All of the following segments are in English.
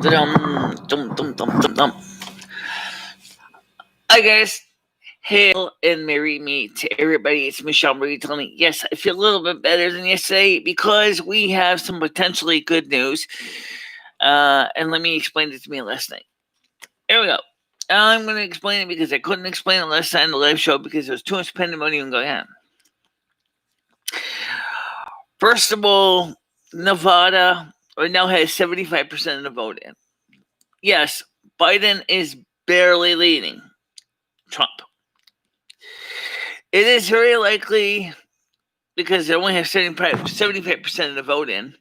Dum. Hi guys, hail and merry me to everybody. It's MicheleMarieDalene. Yes, I feel a little bit better than yesterday because we have some potentially good news. And let me explain it to me last night. Here we go. I'm going to explain it because I couldn't explain it last night on the live show because there was too much pandemonium going on. First of all, Nevada right now has 75% of the vote in. Yes, Biden is barely leading Trump. It is very likely, because they only have 75% of the vote in,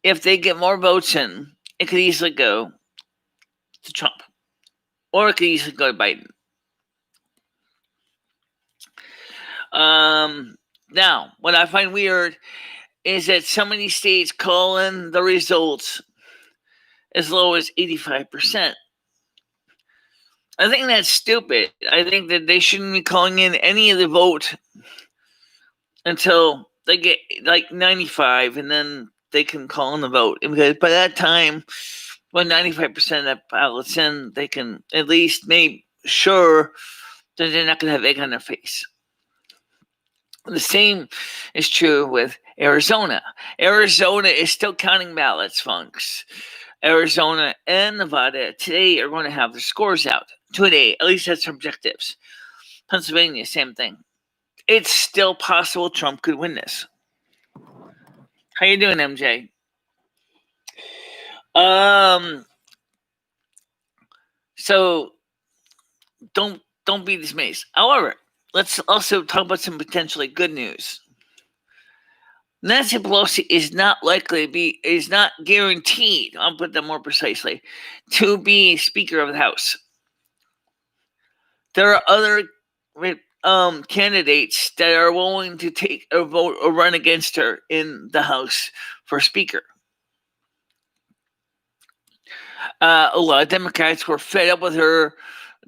if they get more votes in, it could easily go to Trump. Or it could easily go to Biden. Now, what I find weird is that so many states call in the results as low as 85%. I think that's stupid. I think that they shouldn't be calling in any of the vote until they get like 95, and then they can call in the vote. Because by that time, when 95% of ballots in, they can at least make sure that they're not going to have egg on their face. The same is true with Arizona. Arizona is still counting ballots, folks. Arizona and Nevada today are going to have their scores out. Today, at least that's objectives. Pennsylvania, same thing. It's still possible Trump could win this. How you doing, MJ? So don't be dismayed. However, let's also talk about some potentially good news. Nancy Pelosi is not guaranteed, I'll put that more precisely, to be Speaker of the House. There are other candidates that are willing to take a vote or run against her in the House for Speaker. A lot of Democrats were fed up with her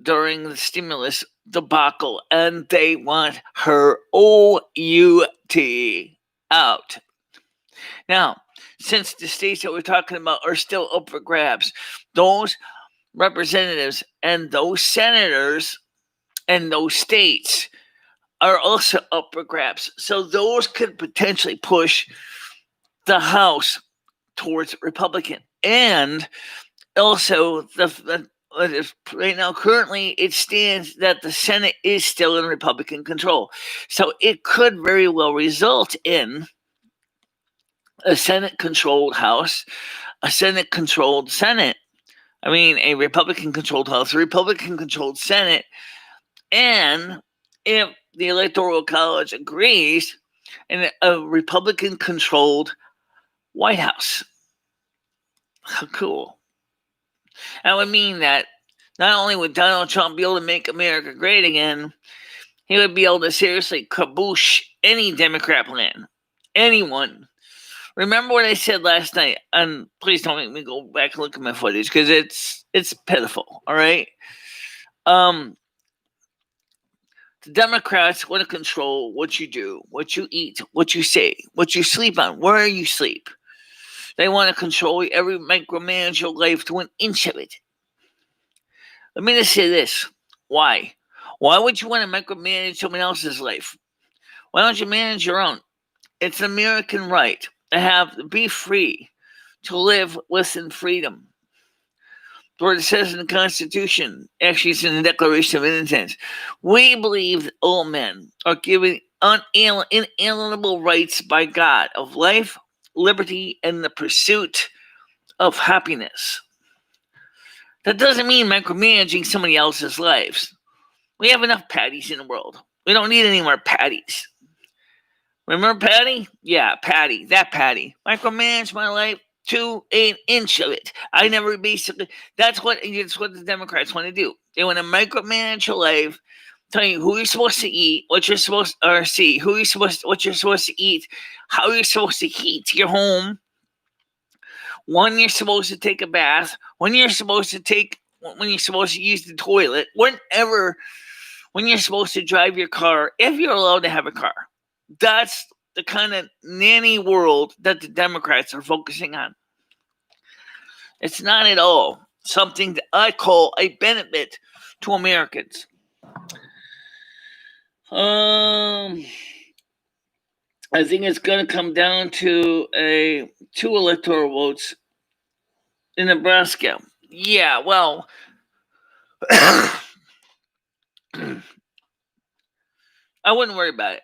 during the stimulus debacle, and they want her OUT out. Now, since the states that we're talking about are still up for grabs, those representatives and those senators and those states are also up for grabs. So those could potentially push the House towards Republican. And also, right now, currently, it stands that the Senate is still in Republican control. So it could very well result in a Senate-controlled House, a Senate-controlled Senate. I mean, a Republican-controlled House, a Republican-controlled Senate, and if the Electoral College agrees, and a Republican-controlled White House. How cool. That would mean that not only would Donald Trump be able to make America great again, he would be able to seriously kaboosh any Democrat plan. Anyone. Remember what I said last night, and please don't make me go back and look at my footage, because it's pitiful, all right? The Democrats want to control what you do, what you eat, what you say, what you sleep on, where you sleep. They want to control every micromanage your life to an inch of it. Let me just say this. Why? Why would you want to micromanage someone else's life? Why don't you manage your own? It's an American right to be free, to live within freedom. Where it says in the Constitution, actually it's in the Declaration of Independence, we believe that all men are given inalienable rights by God of life, liberty, and the pursuit of happiness. That doesn't mean micromanaging somebody else's lives. We have enough Patties in the world. We don't need any more Patties. Remember Patty? Yeah, Patty. That Patty. Micromanage my life to an inch of it. That's what the Democrats want to do. They want to micromanage your life, tell you who you're supposed to eat, what you're supposed what you're supposed to eat, how you're supposed to heat your home, when you're supposed to take a bath, when you're supposed to use the toilet, when you're supposed to drive your car, if you're allowed to have a car. That's the kind of nanny world that the Democrats are focusing on. It's not at all something that I call a benefit to Americans. I think it's going to come down to 2 electoral votes in Nebraska. Yeah, well, I wouldn't worry about it.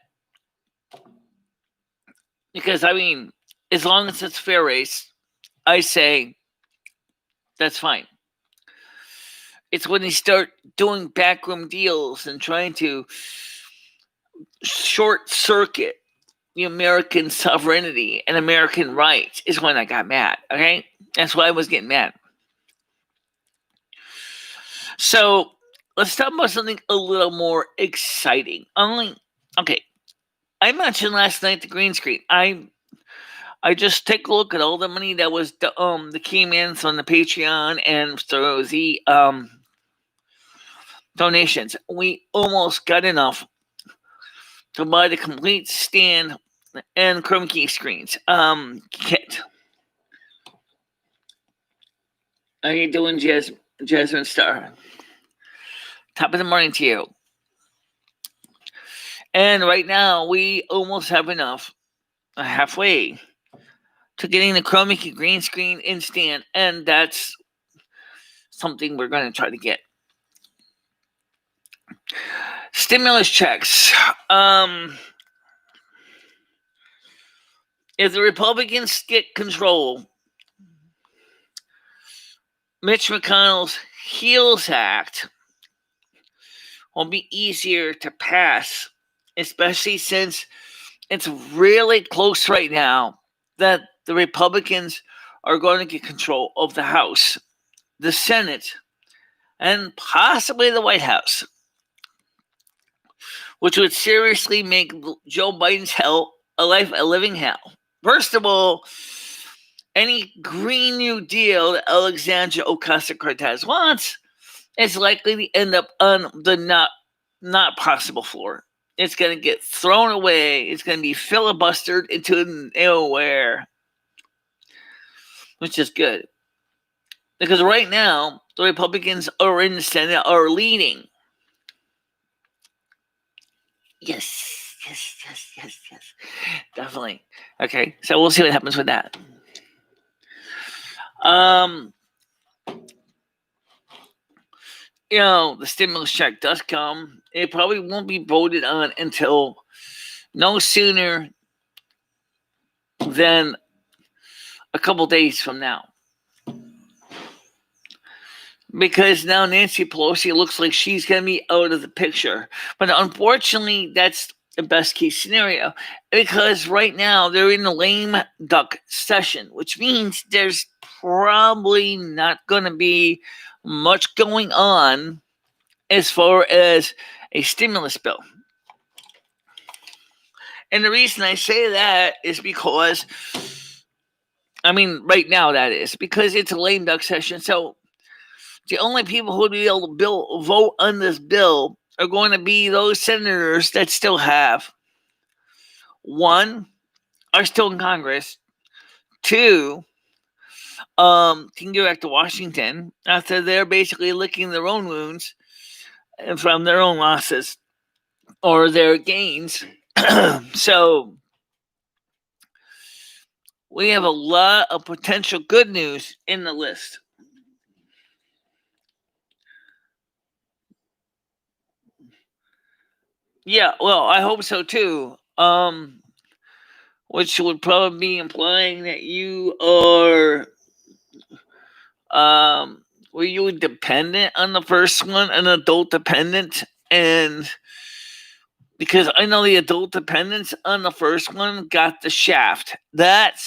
Because, I mean, as long as it's fair race, I say that's fine. It's when they start doing backroom deals and trying to short circuit the American sovereignty and American rights is when I got mad, okay? That's why I was getting mad. So, let's talk about something a little more exciting. Okay, I mentioned last night the green screen. I just take a look at all the money that was the came in on the Patreon and through the donations. We almost got enough to buy the complete stand and chroma key screens kit. How you doing, Jasmine Star? Top of the morning to you. And right now we almost have enough, halfway, to getting the chroma key green screen in stand, and that's something we're going to try to get. Stimulus checks. If the Republicans get control, Mitch McConnell's HEALS Act will be easier to pass, especially since it's really close right now that the Republicans are going to get control of the House, the Senate, and possibly the White House, which would seriously make Joe Biden's hell a living hell. First of all, any Green New Deal that Alexandria Ocasio-Cortez wants is likely to end up on the not possible floor. It's going to get thrown away. It's going to be filibustered into nowhere, which is good. Because right now, the Republicans are in the Senate are leading. Yes. Definitely. Okay, so we'll see what happens with that. The stimulus check does come. It probably won't be voted on until no sooner than a couple days from now. Because now Nancy Pelosi looks like she's going to be out of the picture. But unfortunately, that's the best case scenario. Because right now, they're in the lame duck session, which means there's probably not going to be much going on as far as a stimulus bill. And the reason I say that is because, right now that is, because it's a lame duck session. So the only people who will be able to vote on this bill are going to be those senators that still have, 1, are still in Congress, 2, can go back to Washington after they're basically licking their own wounds from their own losses or their gains. So we have a lot of potential good news in the list. Yeah, well, I hope so too. Which would probably be implying that you are, were you dependent on the first one, an adult dependent? And because I know the adult dependents on the first one got the shaft. That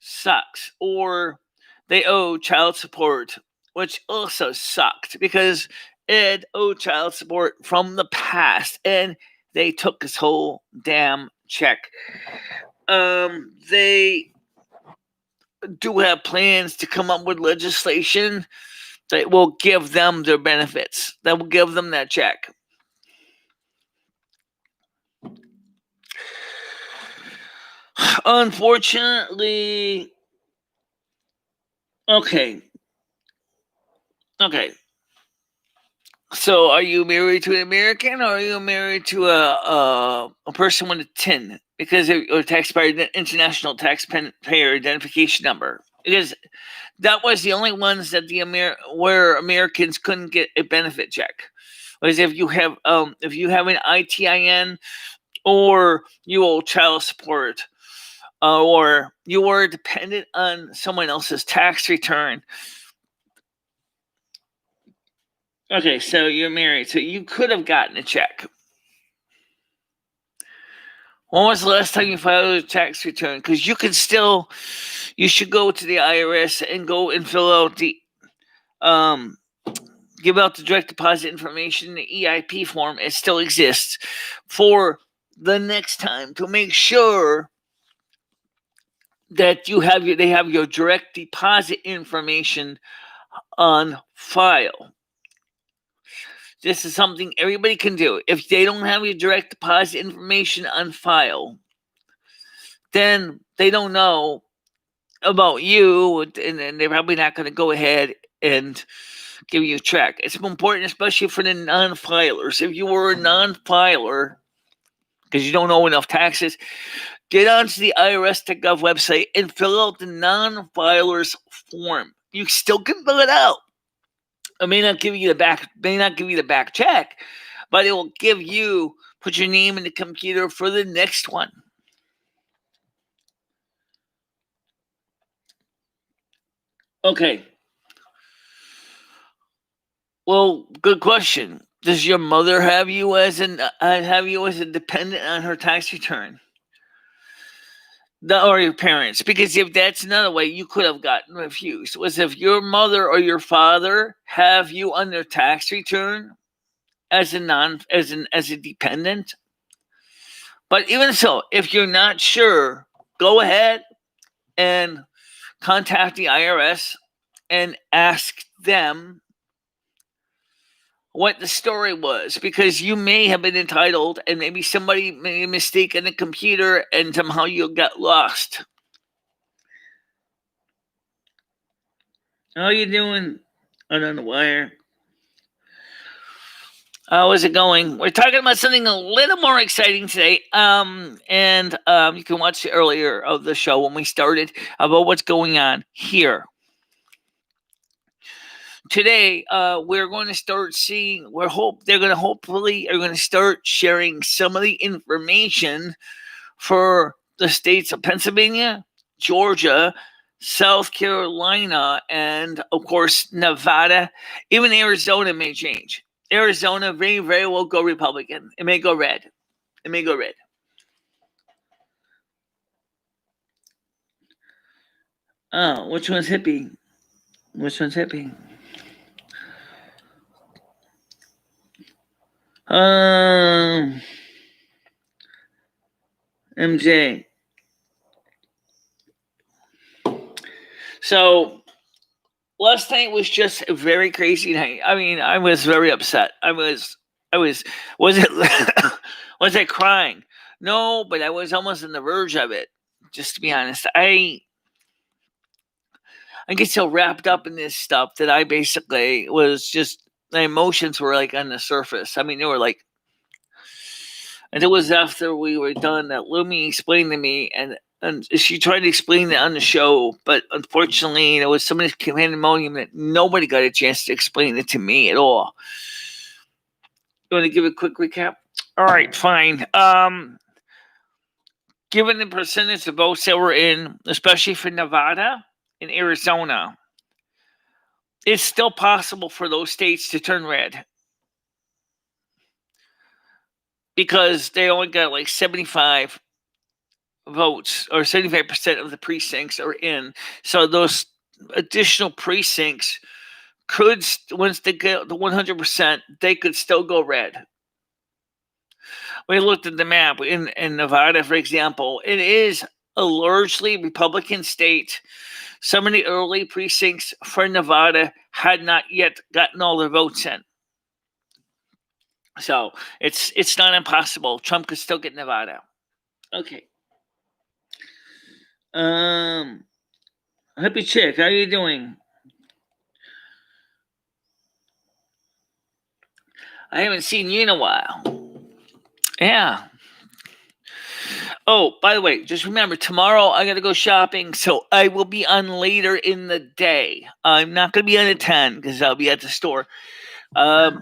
sucks. Or they owe child support, which also sucked because it owed child support from the past and they took his whole damn check. They do have plans to come up with legislation that will give them their benefits, that will give them that check. Unfortunately, Okay. So, are you married to an American, or are you married to a person with a TIN? Because or taxpayer international taxpayer identification number. Because that was the only ones that where Americans couldn't get a benefit check. Was if you have an ITIN, or you owe child support, or you were dependent on someone else's tax return. Okay, so you're married, so you could have gotten a check. When was the last time you filed a tax return? Because you should go to the IRS and go and fill out give out the direct deposit information, the EIP form. It still exists for the next time to make sure that they have your direct deposit information on file. This is something everybody can do. If they don't have your direct deposit information on file, then they don't know about you, and they're probably not going to go ahead and give you a check. It's important, especially for the non-filers. If you were a non-filer, because you don't owe enough taxes, get onto the IRS.gov website and fill out the non-filers form. You still can fill it out. It may not give you the back check, but it will put your name in the computer for the next one. Okay. Well, good question. Does your mother have you as a dependent on her tax return? Or your parents? Because if that's another way you could have gotten refused, was if your mother or your father have you on their tax return as a dependent. But even so, if you're not sure, go ahead and contact the IRS and ask them what the story was, because you may have been entitled and maybe somebody made a mistake in the computer and somehow you got lost. How are you doing? On the wire. How is it going? We're talking about something a little more exciting today. You can watch the earlier of the show when we started about what's going on here. Today, we're going to start seeing. They're going to start sharing some of the information for the states of Pennsylvania, Georgia, South Carolina, and of course Nevada. Even Arizona may change. Arizona may very well go Republican. It may go red. Oh, which one's hippie? MJ. So last night was just a very crazy night. I mean, I was very upset. Was it was I crying? No, but I was almost on the verge of it. Just to be honest, I get so wrapped up in this stuff that I basically was just, my emotions were like on the surface. I mean, they were like, and it was after we were done that Lumi explained to me, and she tried to explain that on the show, but unfortunately, there was so much pandemonium that nobody got a chance to explain it to me at all. You want to give a quick recap? All right, fine. Given the percentage of votes that were in, especially for Nevada and Arizona, it's still possible for those states to turn red, because they only got like 75 votes, or 75% of the precincts are in. So those additional precincts could, once they get the 100%, they could still go red. We looked at the map in Nevada, for example. It is a largely Republican state. Some of the early precincts for Nevada had not yet gotten all their votes in. So it's not impossible. Trump could still get Nevada. Okay. Happy Chick, how are you doing? I haven't seen you in a while. Yeah. Oh, by the way, just remember, tomorrow I got to go shopping, so I will be on later in the day. I'm not going to be on at 10 because I'll be at the store.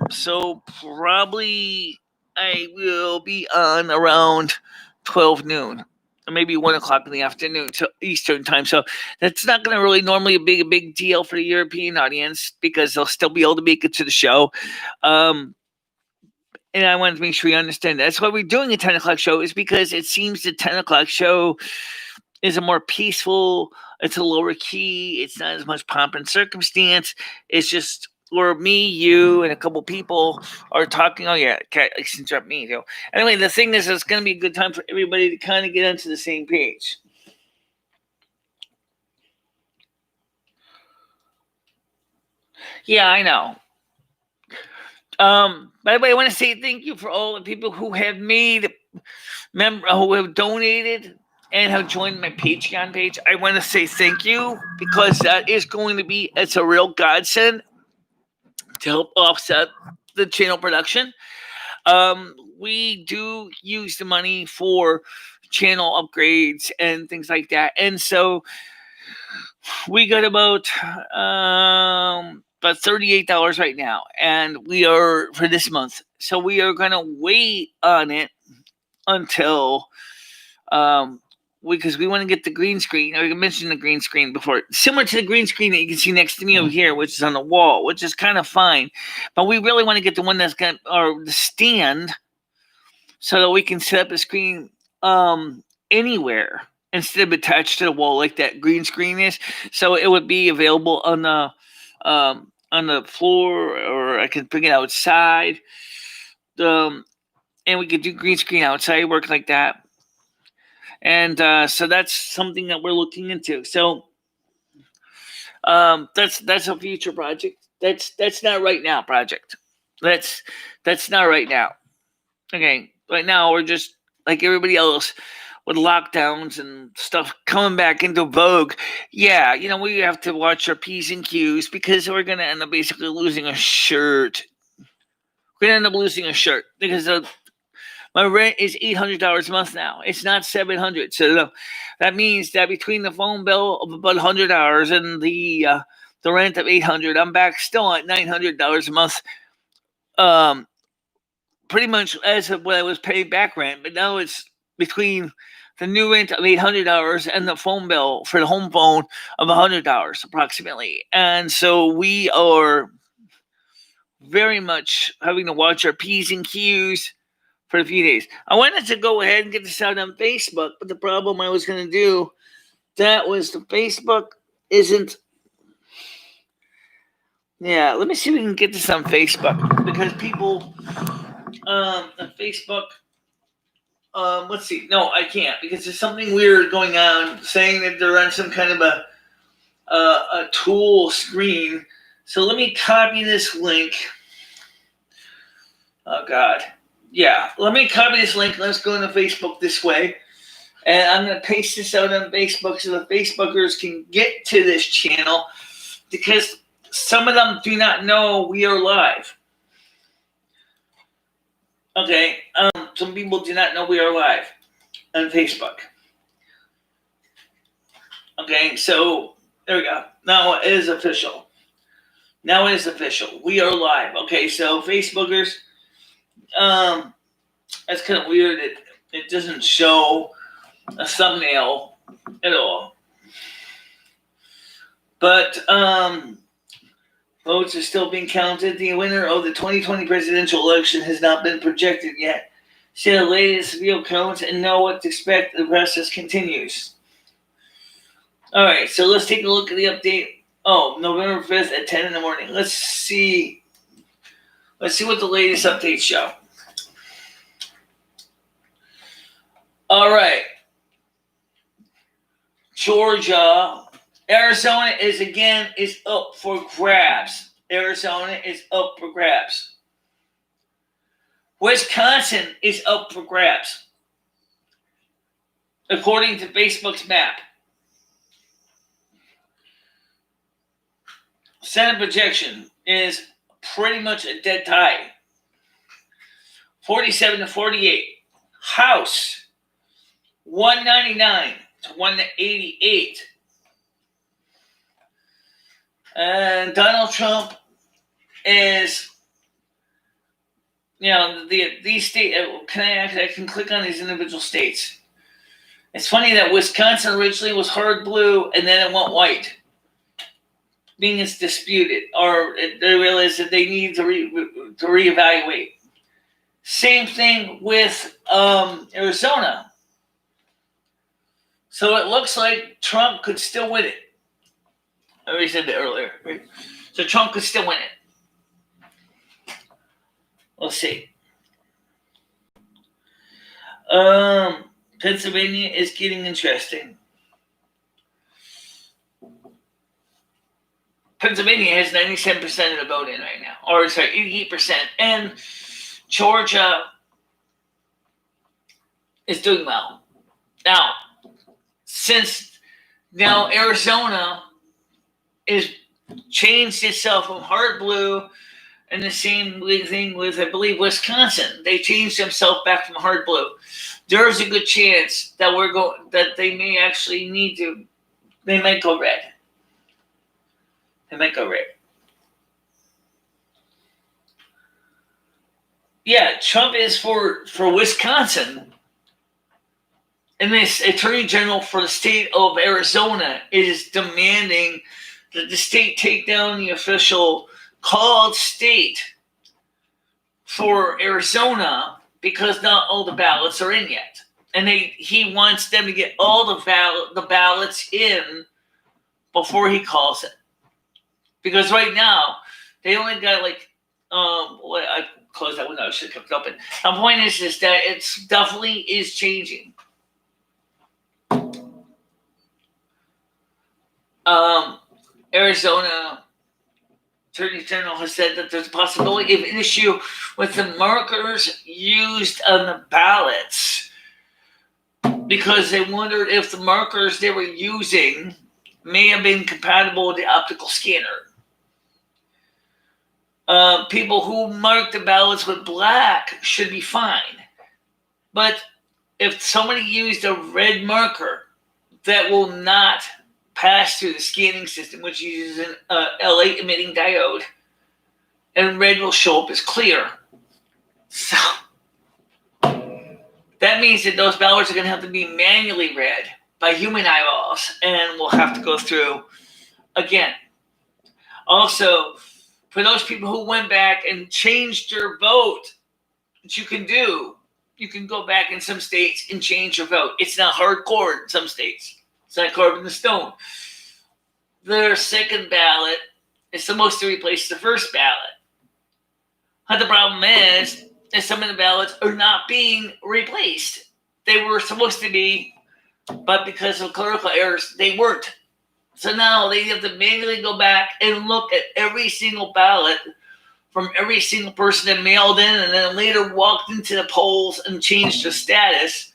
So probably I will be on around 12 noon. Or maybe 1 o'clock in the afternoon, so Eastern time. So that's not going to really normally be a big deal for the European audience because they'll still be able to make it to the show. And I wanted to make sure you understand that. That's why we're doing a 10 o'clock show, is because it seems the 10 o'clock show is a more peaceful, it's a lower key, it's not as much pomp and circumstance. It's just where me, you, and a couple people are talking. Oh, yeah, can't interrupt me. So, anyway, the thing is, it's going to be a good time for everybody to kind of get onto the same page. Yeah, I know. By the way, I want to say thank you for all the people who have who have donated and have joined my Patreon page. I want to say thank you because that is going to be, it's a real godsend to help offset the channel production. We do use the money for channel upgrades and things like that, and so we got about $38 right now, and we are for this month. So we are going to wait on it until because we want to get the green screen. I mentioned the green screen before, similar to the green screen that you can see next to me over here, which is on the wall, which is kind of fine. But we really want to get the one that's got or the stand, so that we can set up a screen anywhere instead of attached to the wall like that green screen is. So it would be available on the floor, or I could bring it outside. And we could do green screen outside work like that. And so that's something that we're looking into. So that's a future project. That's not right now project. That's not right now. Okay, right now we're just like everybody else with lockdowns and stuff coming back into vogue. Yeah, we have to watch our P's and Q's because we're gonna end up basically losing a shirt. We're gonna end up losing a shirt because my rent is $800 a month now. It's not $700. So that means that between the phone bill of about $100 and the rent of $800, I'm back still at $900 a month. Pretty much as of what I was paying back rent, but now it's between the new rent of $800 and the phone bill for the home phone of $100 approximately. And so we are very much having to watch our P's and Q's for a few days. I wanted to go ahead and get this out on Facebook, but the problem I was going to do, that was the Facebook isn't. Yeah, let me see if we can get this on Facebook, because people on Facebook, let's see. No, I can't, because there's something weird going on saying that they're on some kind of a tool screen. So let me copy this link. Oh, God. Yeah, let me copy this link. Let's go into Facebook this way. And I'm going to paste this out on Facebook so the Facebookers can get to this channel, because some of them do not know we are live. Okay, some people do not know we are live on Facebook. Okay, so there we go. Now it is official. We are live. Okay, so Facebookers, that's kind of weird. It doesn't show a thumbnail at all. But votes are still being counted. The winner of the 2020 presidential election has not been projected yet. See the latest real counts and know what to expect. The process continues. All right, so let's take a look at the update. Oh, November 5th at 10 in the morning. Let's see what the latest updates show. All right. Georgia, Arizona is up for grabs. Wisconsin is up for grabs, according to Facebook's map. Senate projection is pretty much a dead tie. 47-48. House 199-188. And Donald Trump is, these states. I can click on these individual states. It's funny that Wisconsin originally was hard blue and then it went white. Being it's disputed, or they realize that they need to reevaluate. Same thing with Arizona. So it looks like Trump could still win it. I already said that earlier. Right? So Trump could still win it. We'll see. Pennsylvania is getting interesting. Pennsylvania has 97% of the vote in right now. Or, sorry, 88%. And Georgia is doing well. Now, since now Arizona is changed itself from hard blue, and the same thing with, I believe, Wisconsin. They changed themselves back from hard blue. There's a good chance that they may actually they might go red. They might go red. Yeah, Trump is for Wisconsin. And this Attorney General for the state of Arizona is demanding that the state take down the official called state for Arizona because not all the ballots are in yet. And he wants them to get all the ballots in before he calls it. Because right now, they only got I closed that window, I should have kept it open. The point is that it's definitely is changing. Arizona Attorney General has said that there's a possibility of an issue with the markers used on the ballots because they wondered if the markers they were using may have been compatible with the optical scanner. People who mark the ballots with black should be fine. But if somebody used a red marker, that will not pass through the scanning system, which uses an LA emitting diode, and red will show up as clear. So that means that those ballots are going to have to be manually read by human eyeballs, and we'll have to go through again. Also, for those people who went back and changed their vote, that you can do, you can go back in some states and change your vote. It's not hardcore in some states. It's not carved in the stone. Their second ballot is supposed to replace the first ballot. But the problem is that some of the ballots are not being replaced. They were supposed to be, but because of clerical errors, they weren't. So now they have to manually go back and look at every single ballot from every single person that mailed in and then later walked into the polls and changed the status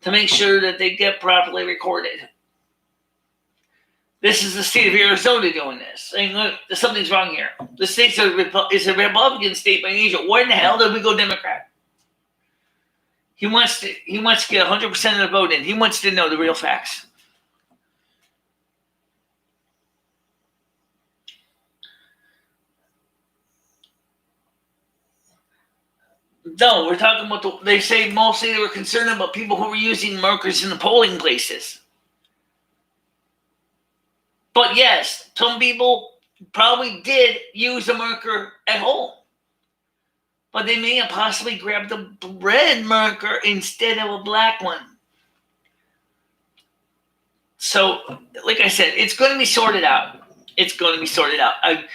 to make sure that they get properly recorded. This is the state of Arizona doing this, saying, look, something's wrong here. The state is a Republican state by nature. Why in the hell did we go Democrat? He wants to get 100% of the vote in. He wants to know the real facts. No, we're talking about they say mostly they were concerned about people who were using markers in the polling places. But yes, some people probably did use a marker at home. But they may have possibly grabbed a red marker instead of a black one. So, like I said, it's going to be sorted out. It's going to be sorted out. I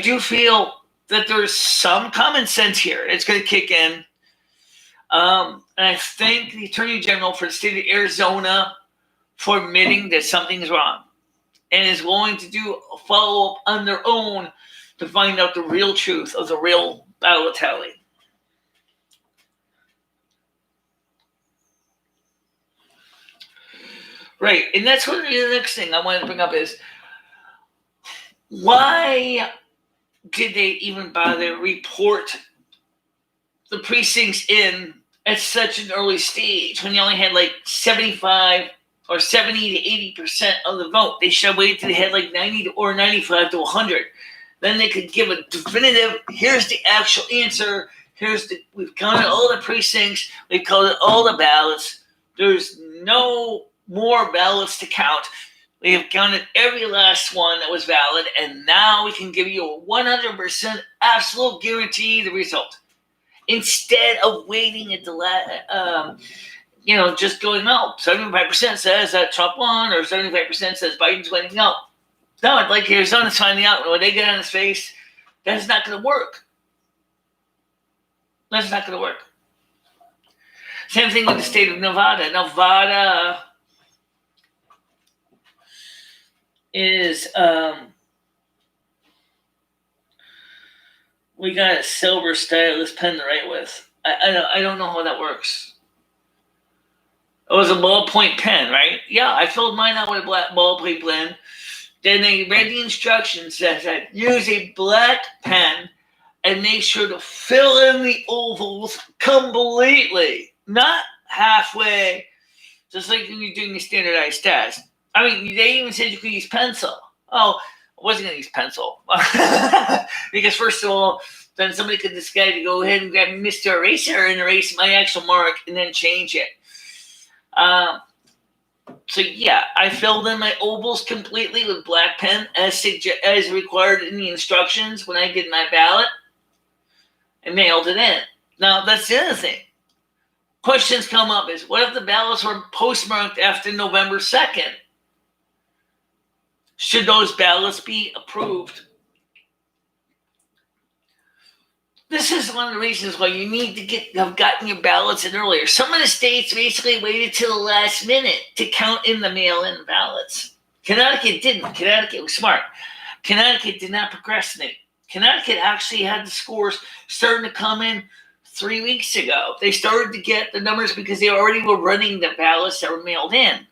do feel that there's some common sense here. It's going to kick in. And I thank the Attorney General for the state of Arizona for admitting that something's wrong and is willing to do a follow-up on their own to find out the real truth of the real ballot tally. Right, and that's what the next thing I wanted to bring up is Why did they even bother report the precincts in at such an early stage when you only had like 75 or 70 to 80% of the vote? They should have waited till they had like 90 or 95 to 100. Then they could give a definitive, here's the actual answer. We've counted all the precincts. We've counted all the ballots. There's no more ballots to count. We have counted every last one that was valid, and now we can give you a 100% absolute guarantee the result. Instead of waiting at the last, just going, no, 75% says that Trump won, or 75% says Biden's winning. No, like Arizona's finding out when they get on his face, that's not going to work. That's not going to work. Same thing with the state of Nevada. Nevada is we got a silver stylus pen to write with. I don't know how that works. It was a ballpoint pen, right? Yeah, I filled mine out with a black ballpoint pen. Then they read the instructions that said use a black pen and make sure to fill in the ovals completely, not halfway, just like when you're doing a standardized test. I mean, they even said you could use pencil. Oh, I wasn't going to use pencil. Because first of all, then somebody could decide to go ahead and grab Mr. Eraser and erase my actual mark and then change it. So yeah, I filled in my ovals completely with black pen as required in the instructions when I did my ballot and mailed it in. Now, that's the other thing. Questions come up is, what if the ballots were postmarked after November 2nd? Should those ballots be approved? This is one of the reasons why you need to have gotten your ballots in earlier. Some of the states basically waited till the last minute to count in the mail-in ballots. Connecticut didn't. Connecticut was smart. Connecticut did not procrastinate. Connecticut actually had the scores starting to come in 3 weeks ago. They started to get the numbers because they already were running the ballots that were mailed in.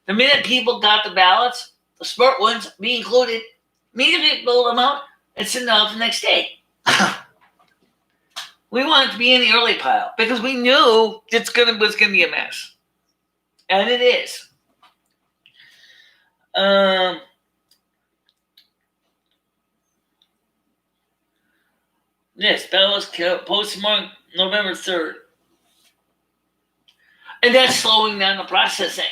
The minute people got the ballots, the smart ones, me included, immediately fill them out and send them out the next day. We wanted to be in the early pile because we knew it was going to be a mess. And it is. Yes, ballots postmarked November 3rd. And that's slowing down the processing.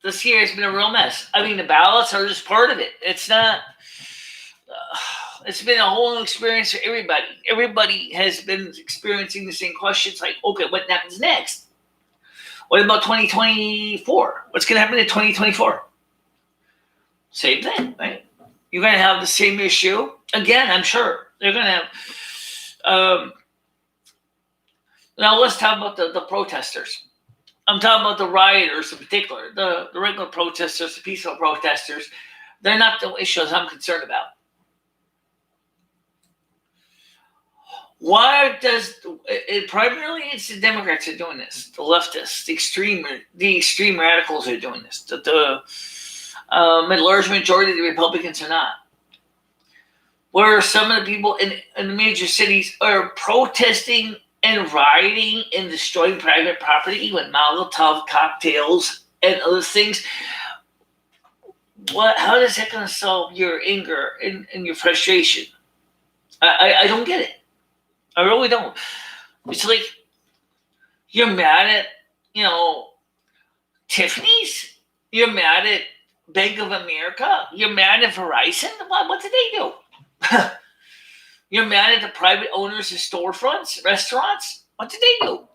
This year has been a real mess. I mean, the ballots are just part of it. It's not. It's been a whole new experience for everybody. Everybody has been experiencing the same questions like, okay, what happens next? What about 2024? What's going to happen in 2024? Same thing, right? You're going to have the same issue. Again, I'm sure. They're going to have... now, let's talk about the protesters. I'm talking about the rioters in particular. The regular protesters, the peaceful protesters. They're not the issues I'm concerned about. Why does it primarily it's the Democrats are doing this, the leftists, the extreme radicals are doing this. The large majority of the Republicans are not. Where some of the people in the major cities are protesting and rioting and destroying private property with Molotov cocktails and other things. How is that going to solve your anger and your frustration? I don't get it. I really don't. It's like you're mad at, Tiffany's? You're mad at Bank of America? You're mad at Verizon? What did they do? You're mad at the private owners of storefronts, restaurants? What did they do?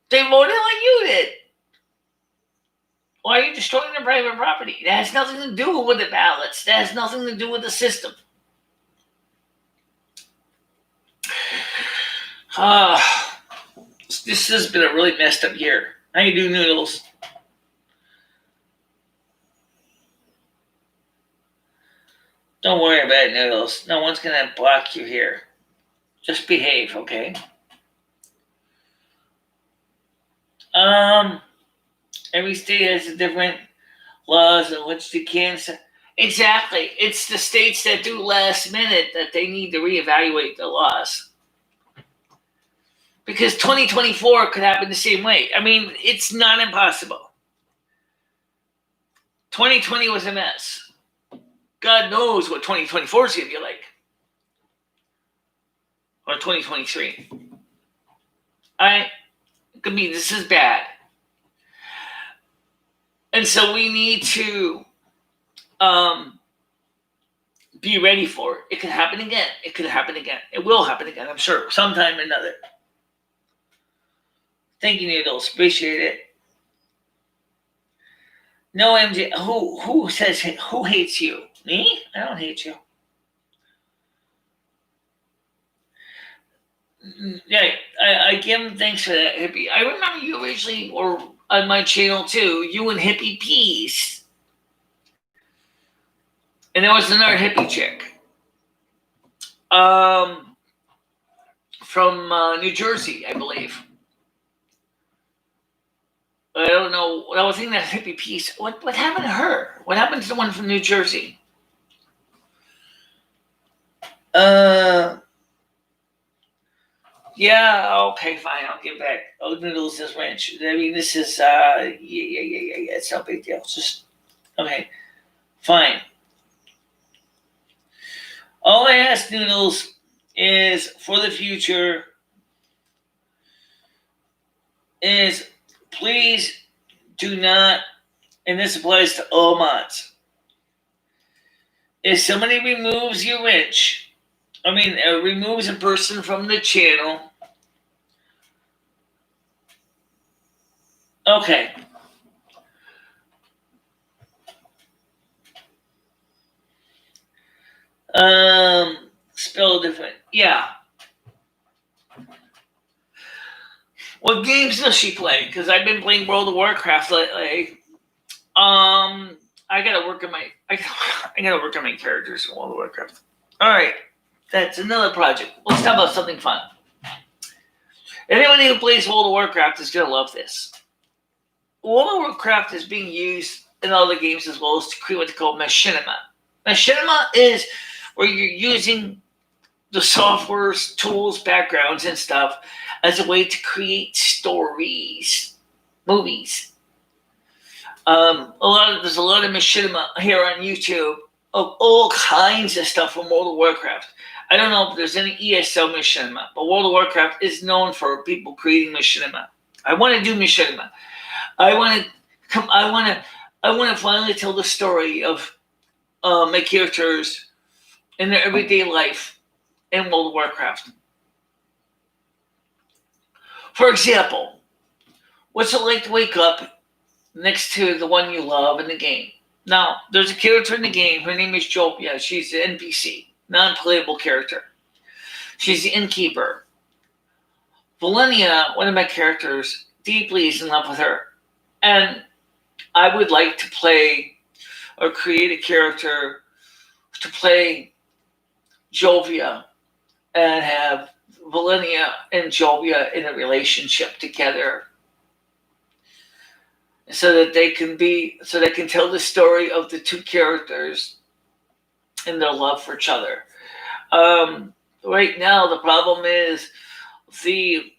They voted like you did. Why are you destroying their private property? That has nothing to do with the ballots. That has nothing to do with the system. This has been a really messed up year. How you do, Noodles? Don't worry about it, Noodles. No one's going to block you here. Just behave, okay? Every state has a different laws in which they can. Exactly. It's the states that do last minute that they need to reevaluate the laws. Because 2024 could happen the same way. I mean, it's not impossible. 2020 was a mess. God knows what 2024 is going to be like. Or 2023. It could be this is bad. And so we need to be ready for it. It could happen again. It could happen again. It will happen again, I'm sure, sometime or another. Thank you, Needles. Appreciate it. No, MJ. Who says who hates you? Me? I don't hate you. Yeah, I give him thanks for that, Hippie. I remember you originally were on my channel too. You and Hippie Peace. And there was another hippie chick. From New Jersey, I believe. I don't know. I was thinking that Hippie Peace. What happened to her? What happened to the one from New Jersey? Yeah, okay, fine. I'll give back. Oh, Noodles says ranch. I mean, this is, yeah. It's no big deal. It's just, okay, fine. All I ask, Noodles, is for the future is please do not, and this applies to all mods, if somebody removes your wrench, removes a person from the channel, okay. Spell different. Yeah. What games does she play? Because I've been playing World of Warcraft lately. I gotta work on my characters in World of Warcraft. All right, that's another project. Let's talk about something fun. Anybody who plays World of Warcraft is gonna love this. World of Warcraft is being used in other games as well as to create what they call machinima. Machinima is where you're using the software's tools, backgrounds, and stuff as a way to create movies. There's a lot of machinima here on YouTube of all kinds of stuff from World of Warcraft. I don't know if there's any ESO machinima, but World of Warcraft is known for people creating machinima. I want to do machinima. I want to finally tell the story of my characters in their everyday life in World of Warcraft. For example, what's it like to wake up next to the one you love in the game? Now, there's a character in the game. Her name is Jopia. She's the NPC, non-playable character. She's the innkeeper. Valenia, one of my characters, deeply is in love with her. And I would like to play or create a character to play Jovia and have Valenia and Jovia in a relationship together so that they can tell the story of the two characters and their love for each other. Right now, the problem is the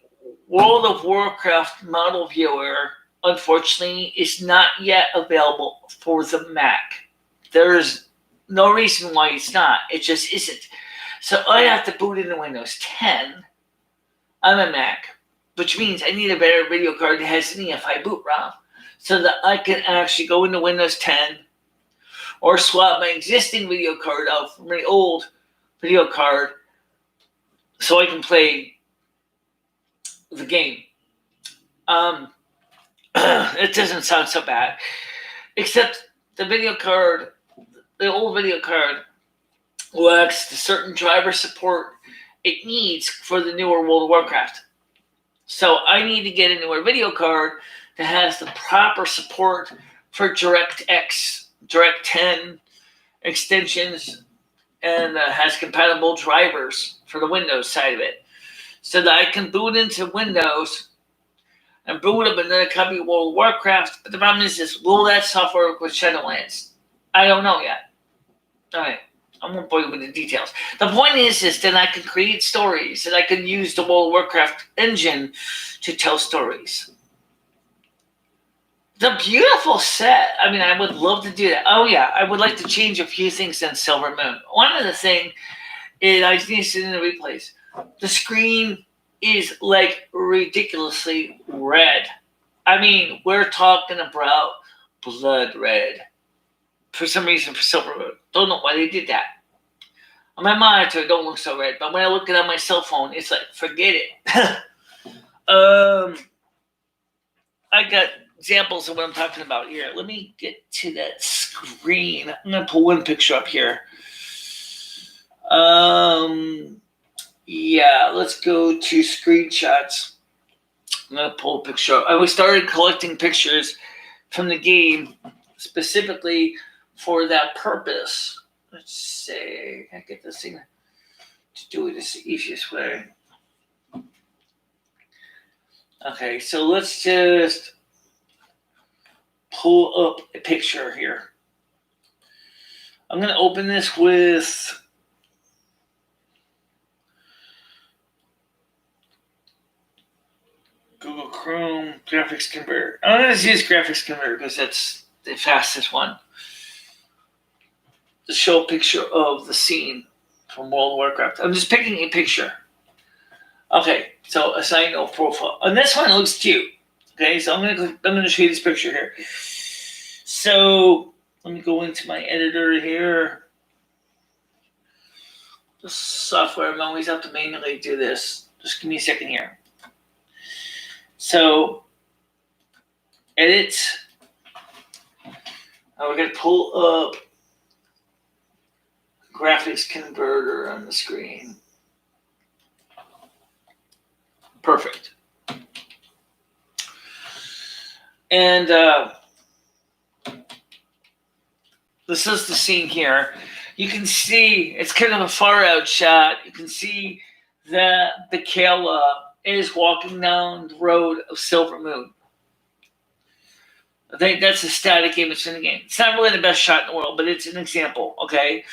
World of Warcraft model viewer, unfortunately, is not yet available for the Mac. There's no reason why it's not. It just isn't. So I have to boot into Windows 10 on a Mac, which means I need a better video card that has an EFI boot ROM so that I can actually go into Windows 10 or swap my existing video card out from my old video card so I can play the game. It doesn't sound so bad, except the old video card lacks the certain driver support it needs for the newer World of Warcraft. So I need to get a newer video card that has the proper support for DirectX, Direct 10 extensions, and has compatible drivers for the Windows side of it, so that I can boot into Windows and boot up another copy of World of Warcraft. But the problem is this: will that software work with Shadowlands? I don't know yet. All right, I won't bore you with the details. The point is that I can create stories, and I can use the World of Warcraft engine to tell stories. The beautiful set. I mean, I would love to do that. Oh yeah, I would like to change a few things in Silvermoon. One of the things is I need to see in the replays. The screen is like ridiculously red. I mean, we're talking about blood red. For some reason, for Silvermoon. Don't know why they did that. On my monitor, it don't look so red, but when I look at it on my cell phone, it's like, forget it. I got examples of what I'm talking about here. Let me get to that screen. I'm going to pull one picture up here. Yeah, let's go to screenshots. I'm going to pull a picture up. I started collecting pictures from the game specifically for that purpose. Let's see. I get this thing to do it the easiest way. Okay, so let's just pull up a picture here. I'm going to open this with Google Chrome graphics converter. I'm going to use graphics converter because that's the fastest one. To show a picture of the scene from World of Warcraft. I'm just picking a picture. Okay, so assign no profile. And this one looks cute. Okay, so I'm gonna show you this picture here. So let me go into my editor here. The software, I'm always have to manually do this. Just give me a second here. So edit. Now we're gonna pull up graphics converter on the screen. Perfect. And this is the scene here. You can see it's kind of a far out shot. You can see that Michele is walking down the road of Silvermoon. I think that's a static image in the game. It's not really the best shot in the world, but it's an example, okay?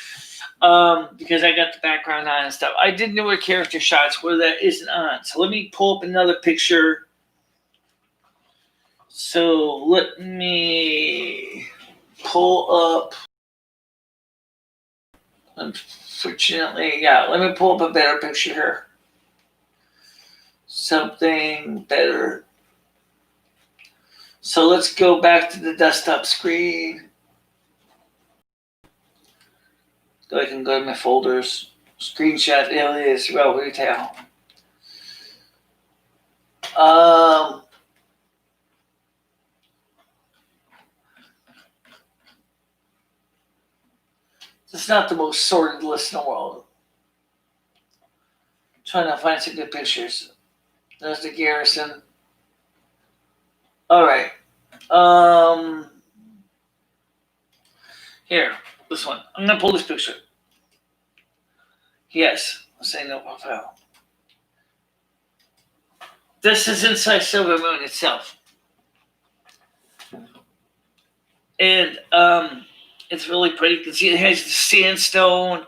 Because I got the background on and stuff. I did newer character shots where that isn't on. So let me pull up another picture. So let me pull up. Unfortunately, yeah, let me pull up a better picture here. Something better. So let's go back to the desktop screen. So I can go to my folders. Screenshot alias raw retail. It's not the most sorted list in the world. I'm trying to find some good pictures. There's the garrison. All right. Here, this one. I'm gonna pull this picture. Yes, I'll say no profile. This is inside Silvermoon itself. And it's really pretty. You can see it has the sandstone.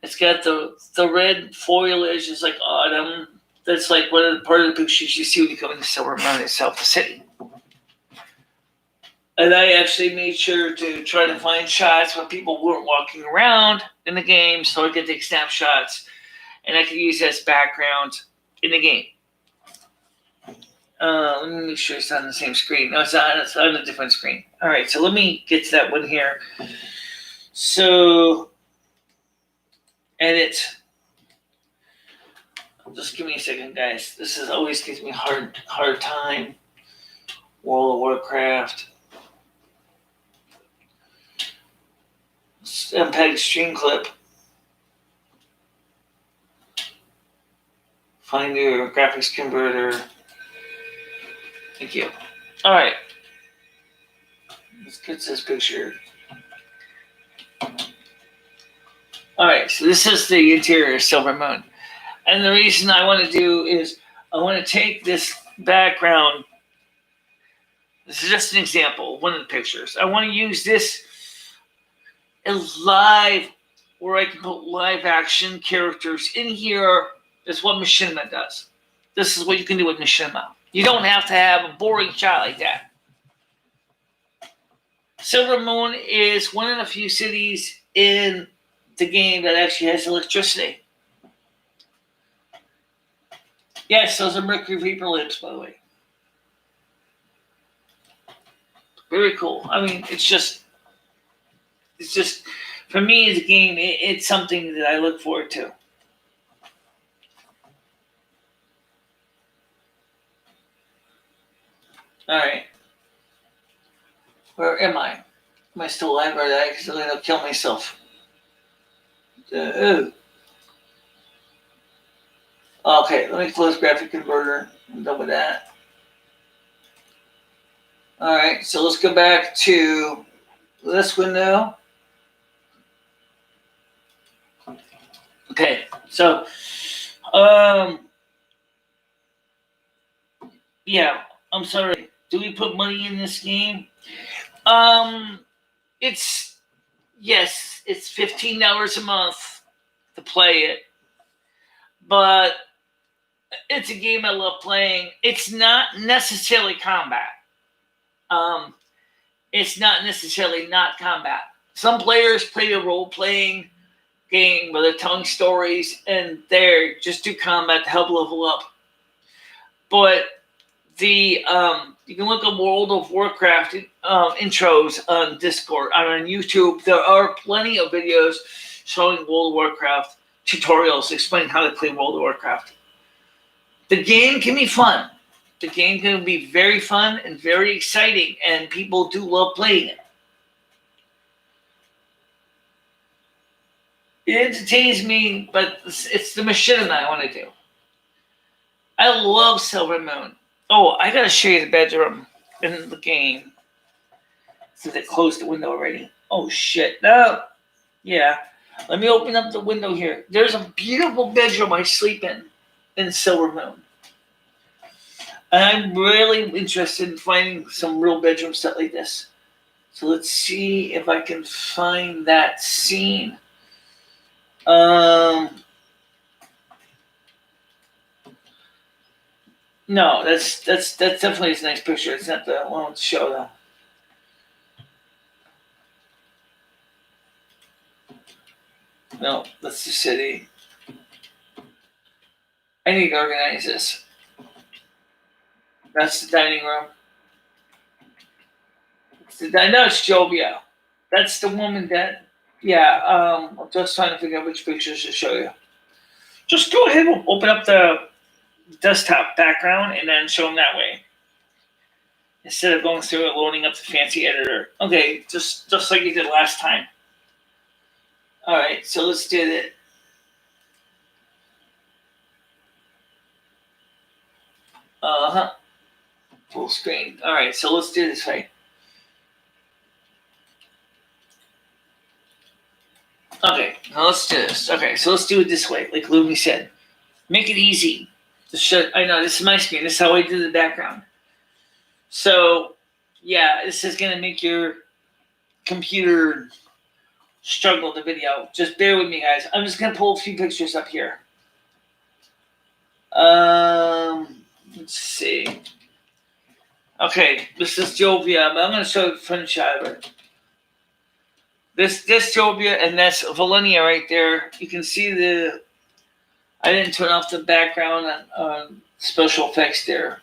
It's got the red foliage. It's like autumn. That's like one of the part of the pictures you see when you come into Silvermoon itself, the city. And I actually made sure to try to find shots when people weren't walking around in the game so I could take snapshots and I could use that as background in the game. Let me make sure it's on the same screen. No, it's on a different screen. All right, so let me get to that one here. So, edit. Just give me a second, guys. This is always gives me hard time. World of Warcraft. MPEG stream clip. Find your graphics converter. Thank you. All right. Let's get this picture. All right, so this is the interior of Silvermoon. And the reason I want to do is I want to take this background This is just an example, one of the pictures. I want to use this as live, where I can put live action characters in here. That's what Machinima does. This is what you can do with Machinima. You don't have to have a boring shot like that. Silvermoon is one of the few cities in the game that actually has electricity. Yes, those are mercury vapor lamps, by the way. Very cool. I mean, it's just for me as a game, it's something that I look forward to. All right. Where am I? Am I still alive, or did I accidentally kill myself? Okay, let me close graphic converter. I'm done with that. All right, so let's go back to this window. Okay, so, yeah, I'm sorry. Do we put money in this game? It's $15 a month to play it, but it's a game I love playing. It's not necessarily combat. It's not necessarily not combat. Some players play a role-playing game where they're telling stories and they just do combat to help level up. But you can look at World of Warcraft intros on Discord, on YouTube. There are plenty of videos showing World of Warcraft tutorials explaining how to play World of Warcraft. The game can be fun. The game can be very fun and very exciting, and people do love playing it. It entertains me, but it's the machinima I want to do. I love Silvermoon. Oh, I gotta show you the bedroom in the game. So they closed the window already. Oh shit. No. Yeah. Let me open up the window here. There's a beautiful bedroom I sleep in Silvermoon. And I'm really interested in finding some real bedroom set like this. So let's see if I can find that scene. No, that's definitely a nice picture. It's not the one with the show though. No, that's the city. I need to organize this. That's the dining room. No, it's Jovia. That's the woman that. Yeah. I'm just trying to figure out which pictures to show you. Just go ahead and open up the desktop background and then show them that way, instead of going through it, loading up the fancy editor. Okay, just like you did last time. All right, so let's do it. Full screen. All right, so let's do this way. Okay, now let's do this. Okay, so let's do it this way, like Lumi said. Make it easy. I know, this is my screen. This is how I do the background. So, yeah, this is going to make your computer struggle the video. Just bear with me, guys. I'm just going to pull a few pictures up here. Let's see. Okay, this is Jovia, but I'm going to show the front shot of it. This Jovia, and that's Valenia right there. You can see I didn't turn off the background on special effects there.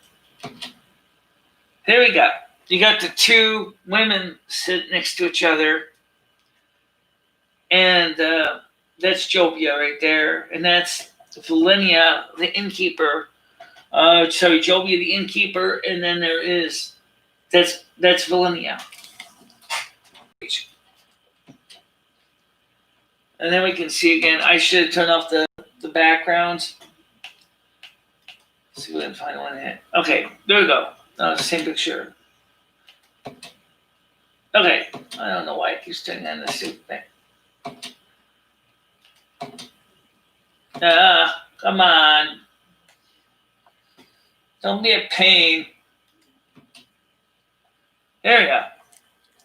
Here we go. You got the two women sitting next to each other. And that's Jovia right there. And that's Valenia, the innkeeper. Jovia, the innkeeper. And then that's Valenia. And then we can see again. I should have turned off the backgrounds. Let's see if I can find one here. Okay, there we go. The same picture. Okay, I don't know why it keeps turning on the stupid thing. Come on. Don't be a pain. There you go.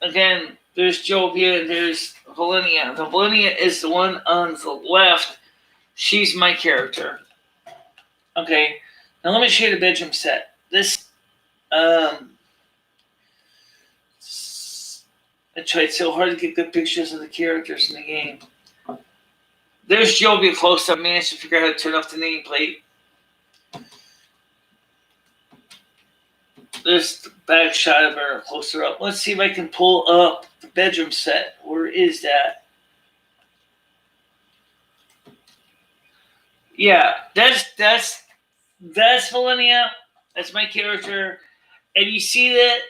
Again, there's Jovia and there's Valenia. The Valenia is the one on the left. She's my character. Okay, now let me show you the bedroom set. This, I tried so hard to get good pictures of the characters in the game. There's Jovia close up. Managed to figure out how to turn off the nameplate. There's the back shot of her closer up. Let's see if I can pull up the bedroom set. Where is that? Yeah, that's Millennia. That's my character. And you see that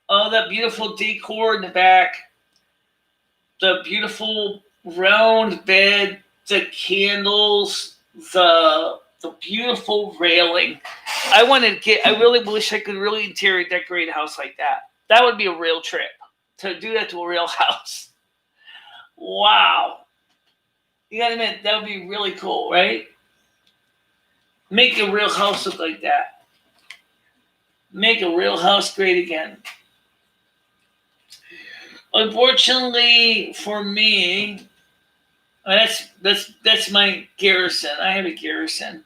all that beautiful decor in the back, the beautiful round bed, the candles, the beautiful railing. I really wish I could really interior decorate a house like that. That would be a real trip to do that to a real house. Wow. You gotta admit, that would be really cool, right? Make a real house look like that. Make a real house great again. Unfortunately for me, that's my garrison. I have a garrison.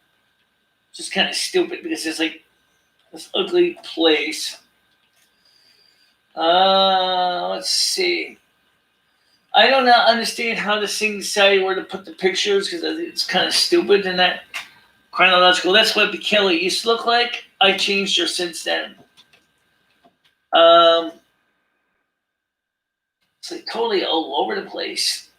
Just kind of stupid because it's like this ugly place. Let's see. I don't understand how this thing decided where to put the pictures because it's kind of stupid in that chronological. That's what Michele used to look like. I changed her since then. It's like totally all over the place.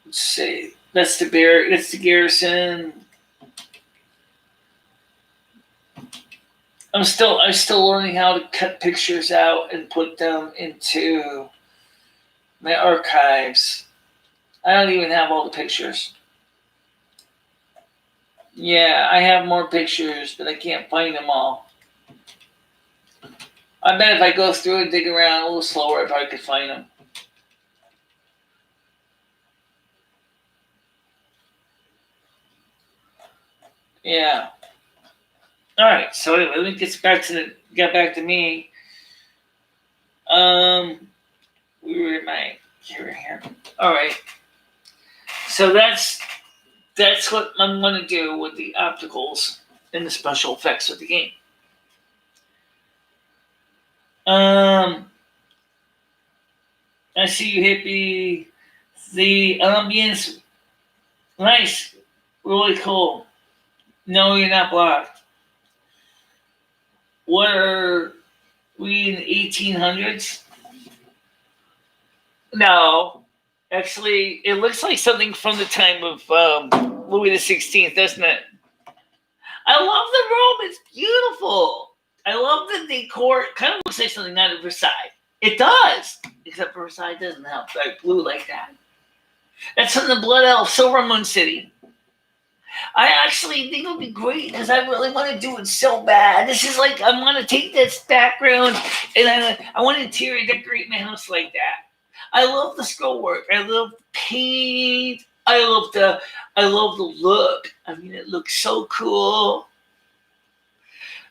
Let's see. That's the bear. That's the garrison. I'm still learning how to cut pictures out and put them into my archives. I don't even have all the pictures. Yeah, I have more pictures, but I can't find them all. I bet if I go through and dig around a little slower, I probably could find them. Yeah. All right. So anyway, let me get back to me. We were in my here. All right. So that's what I'm going to do with the opticals and the special effects of the game. I see you, hippie. The ambience, nice, really cool. No, you're not blocked. What are we in the 1800s? No, actually, it looks like something from the time of Louis XVI, doesn't it? I love the room. It's beautiful. I love the decor. It kind of looks like something out of Versailles. It does, except Versailles doesn't have dark blue like that. That's from the Blood Elf, Silvermoon City. I actually think it would be great because I really want to do it so bad. This is like, I want to take this background and I want to interior decorate my house like that. I love the scroll work. I love the paint. I love the look. I mean, it looks so cool.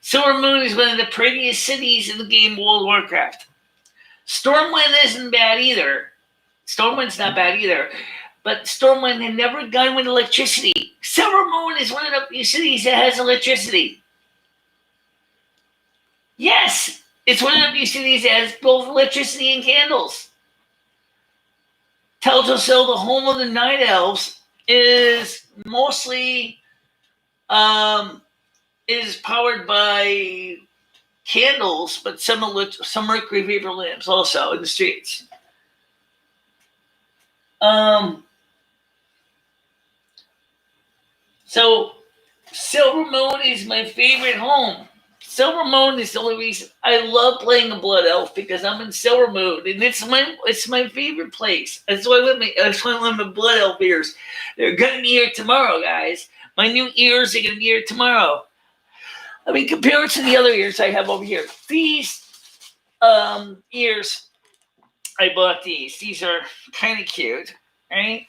Silvermoon is one of the prettiest cities in the game World of Warcraft. Stormwind isn't bad either. Stormwind's not bad either. But Stormwind had never gone with electricity. Silvermoon is one of the few cities that has electricity. Yes, it's one of the few cities that has both electricity and candles. Teldrassil, the home of the Night Elves, is mostly is powered by candles, but some mercury vapor lamps also in the streets. So Silvermoon is my favorite home. Silvermoon is the only reason I love playing a Blood Elf because I'm in Silvermoon and it's my favorite place. That's why I love my Blood Elf ears. They're gonna be here tomorrow, guys. My new ears are gonna be here tomorrow. I mean, compare it to the other ears I have over here. These ears, I bought these. These are kind of cute, right?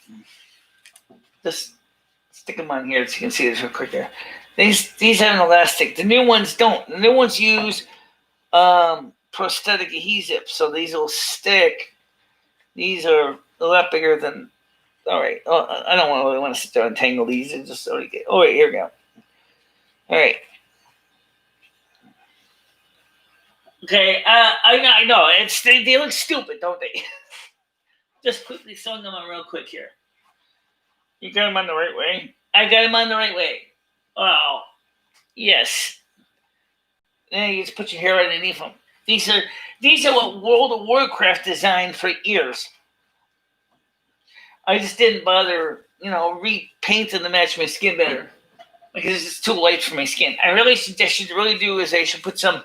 stick them on here so you can see this real quick here. These have an elastic. The new ones don't. The new ones use prosthetic adhesive, so these will stick. These are a lot bigger than. All right, I don't really want to sit there and tangle these. It's just already get. Oh wait, here we go. All right. Okay, I know. They look stupid, don't they? Just quickly sewing them on real quick here. You got them on the right way? I got them on the right way. Oh, yes. Then you just put your hair underneath them. These are what World of Warcraft designed for ears. I just didn't bother, repainting to match my skin better because it's too light for my skin. I really suggest you really do is I should put some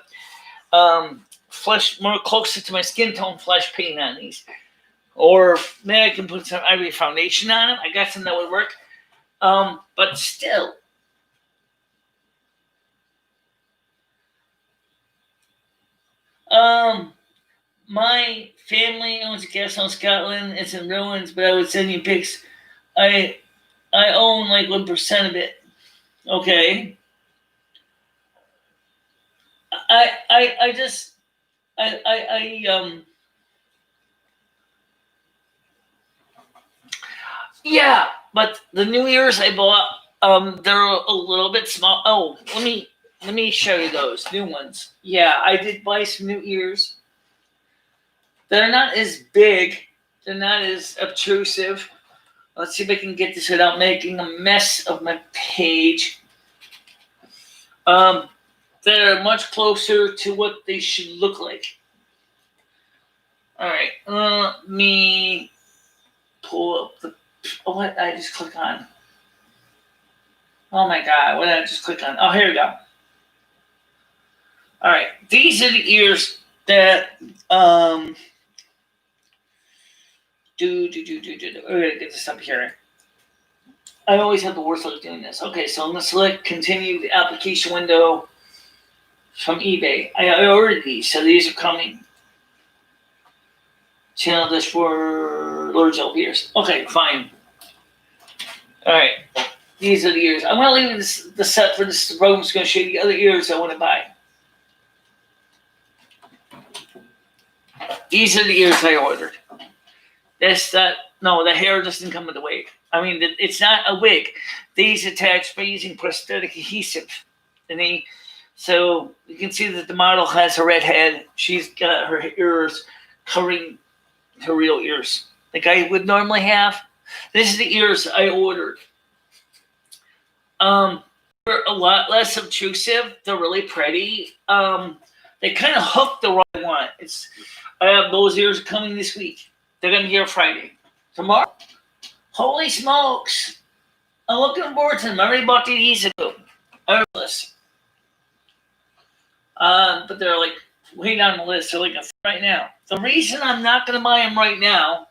flesh more closer to my skin tone flesh paint on these. Or maybe I can put some ivory foundation on them. I got some that would work. But still. My family owns a castle in Scotland. It's in ruins, but I would send you pics. I own like 1% of it. Okay. Yeah, but the New Year's I bought, they're a little bit small. Oh, let me show you those new ones. Yeah, I did buy some New Year's. They're not as big. They're not as obtrusive. Let's see if I can get this without making a mess of my page. They're much closer to what they should look like. All right, let me pull up the. Oh, what did I just click on? Oh my God, what did I just click on? Oh, here we go. All right, these are the ears that We're gonna get this up here. I always have the worst luck doing this. Okay, so I'm gonna select continue the application window from eBay. I ordered these, so these are coming. Channel this for large ears. Okay, fine. All right, these are the ears. I'm gonna leave the set for this. Rome's gonna show you the other ears I want to buy. These are the ears I ordered. No, the hair doesn't come with a wig. I mean, it's not a wig. These attach by using prosthetic adhesive. So you can see that the model has a red head. She's got her ears covering her real ears, like I would normally have. This is the ears I ordered. They're a lot less obtrusive. They're really pretty. They kind of hook the right one. I have those ears coming this week. They're going to be here Friday. Tomorrow? Holy smokes. I'm looking forward to them. I already bought the adhesive. But they're like way down the list. They're like right now. The reason I'm not going to buy them right now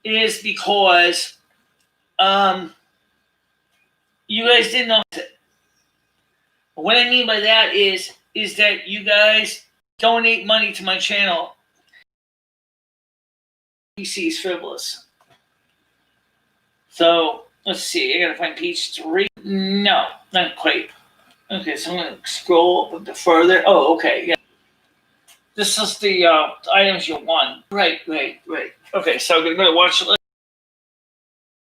is because you guys didn't know it. What I mean by that is that you guys donate money to my channel. PC is frivolous. So let's see. I gotta find page 3. No, not quite. Okay, so I'm gonna scroll up a bit further. Oh, okay, yeah. This is the items you want. Right. Okay, so I'm gonna go to watch list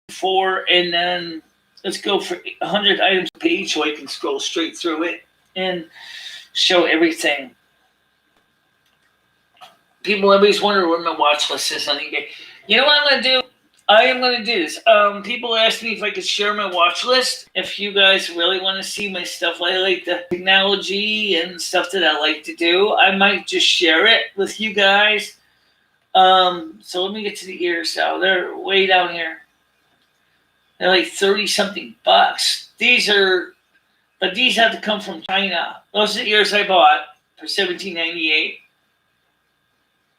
4, and then let's go for 100 items per page, so I can scroll straight through it and show everything. People always wonder where my watch list is on eBay. You know what I'm going to do? I am going to do this. People ask me if I could share my watch list. If you guys really want to see my stuff, I like the technology and stuff that I like to do. I might just share it with you guys. So let me get to the ears now. They're way down here. They're like 30-something bucks. These have to come from China. Those are the ears I bought for $17.98.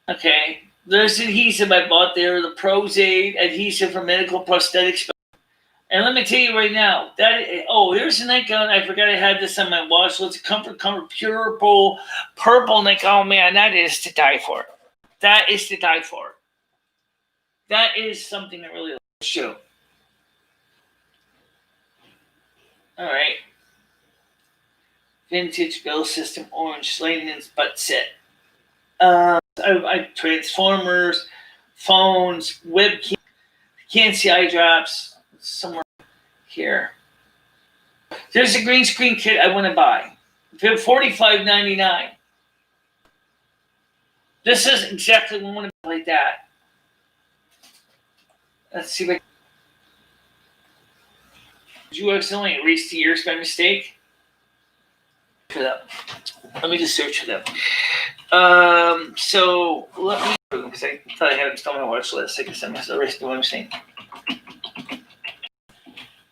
Okay, there's adhesive I bought there, the Prozaid adhesive for medical prosthetics. And let me tell you right now, here's a nightgown. I forgot I had this on my watch. It's a comfort purple night. Oh man, that is to die for. That is to die for. That is something I really like to show. All right. Vintage bill system, orange, lightning's butt set. I Transformers, phones, webcam, can't see eye drops somewhere here. There's a green screen kit I want to buy. $45.99. This is exactly what I want to buy like that. Let's see if I. Did you accidentally erase the years by mistake? For them. Let me just search for them. So let me, because I thought I had them still on my watch list. I guess I must have erased what I'm saying.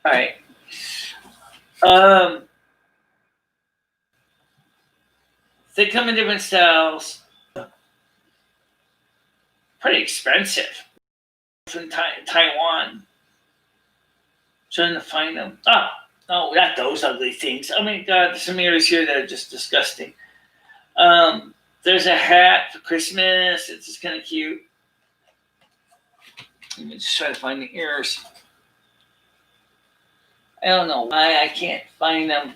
All right. They come in different styles. Pretty expensive. From Taiwan. Trying to find them. Oh, not those ugly things. Oh my God, there's some mirrors here that are just disgusting. There's a hat for Christmas. It's just kind of cute. Let me just try to find the ears. I don't know why I can't find them.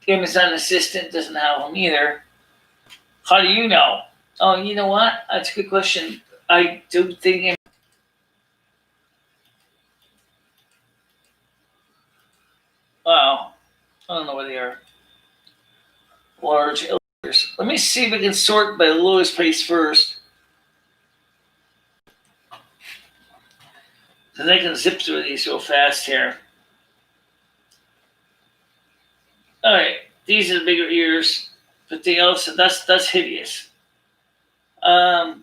Amazon Assistant doesn't have them either. How do you know? Oh, you know what? That's a good question. I do think. Wow. I don't know where they are. Large ears. Let me see if we can sort by the lowest price first. Because I can zip through these real fast here. All right. These are the bigger ears. But they also, that's hideous. They're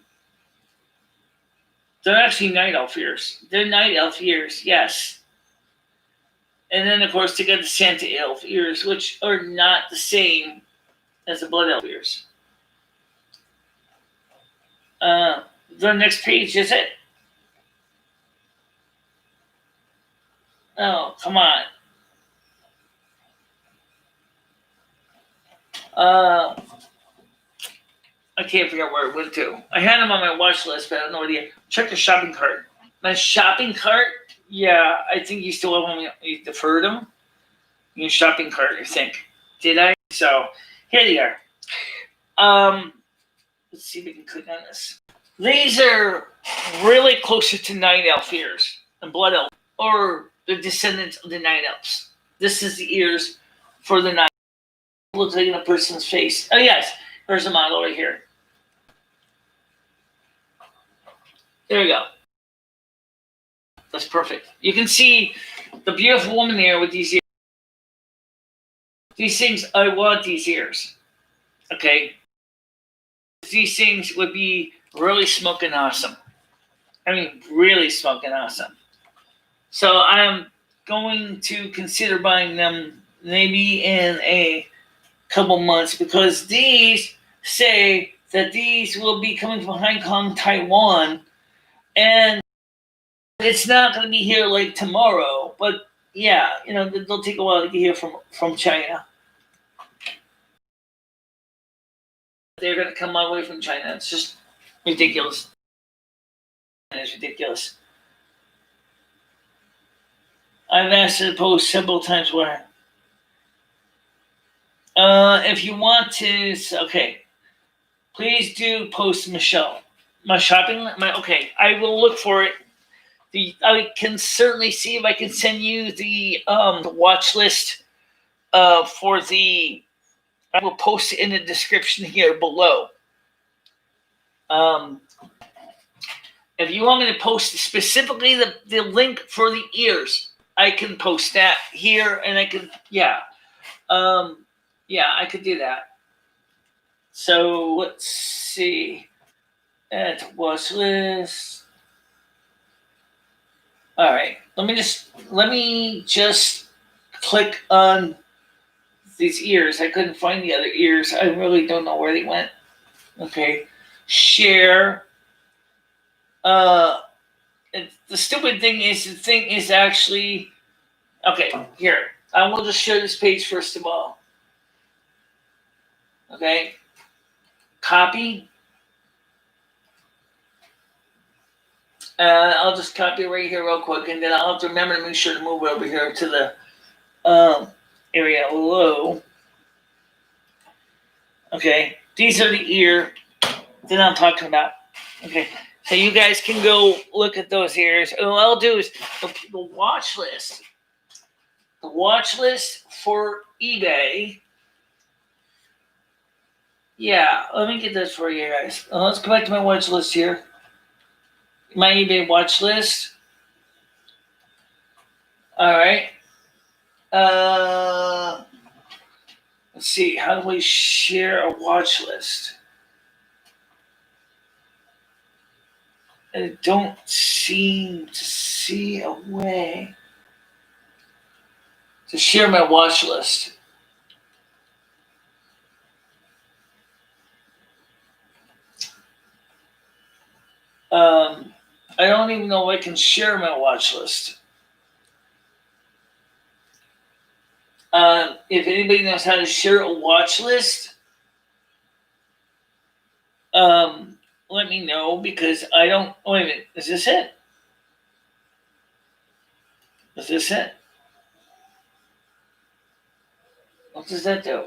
actually night elf ears. They're night elf ears, yes. And then, of course, they got the Santa elf ears, which are not the same as the blood elf ears. The next page, is it? Oh, come on. I can't figure out where it went to. I had them on my watch list, but I have no idea. Check the shopping cart. My shopping cart? Yeah, I think you still have them. You deferred them. Your shopping cart, I think. Did I? So, here they are. Let's see if we can click on this. These are really closer to night elf ears and blood elf, or the descendants of the night elves. This is the ears for the night. It looks like in a person's face. Oh yes, there's a model right here. There you go. That's perfect. You can see the beautiful woman there with these ears. These things, I want these ears. Okay. These things would be really smoking awesome. I mean, really smoking awesome. So I'm going to consider buying them maybe in a couple months, because these say that these will be coming from Hong Kong, Taiwan, and it's not going to be here like tomorrow. But yeah, they'll take a while to get here from China. They're going to come all the way from China. It's just ridiculous. It's ridiculous. I've asked her to post several times where. If you want to, okay, please do post Michelle. My shopping, okay, I will look for it. I can certainly see if I can send you the watch list for the. I will post it in the description here below. If you want me to post specifically the link for the ears, I can post that here, and I can, I could do that. So let's see. At watch list. All right. Let me just click on these ears. I couldn't find the other ears. I really don't know where they went. Okay. Share. The stupid thing is, the thing is actually, okay, here. I will just share this page first of all. Okay. Copy. I'll just copy it right here real quick, and then I'll have to remember to make sure to move it over here to the area low. Okay, these are the ear that I'm talking about. Okay, so you guys can go look at those ears. And what I'll do is the watch list. The watch list for eBay. Yeah, let me get this for you guys. Let's go back to my watch list here. My eBay watch list. All right. Let's see. How do we share a watch list? I don't seem to see a way to share my watch list. I don't even know if I can share my watch list. If anybody knows how to share a watch list, let me know, because I don't. Wait a minute. Is this it? Is this it? What does that do?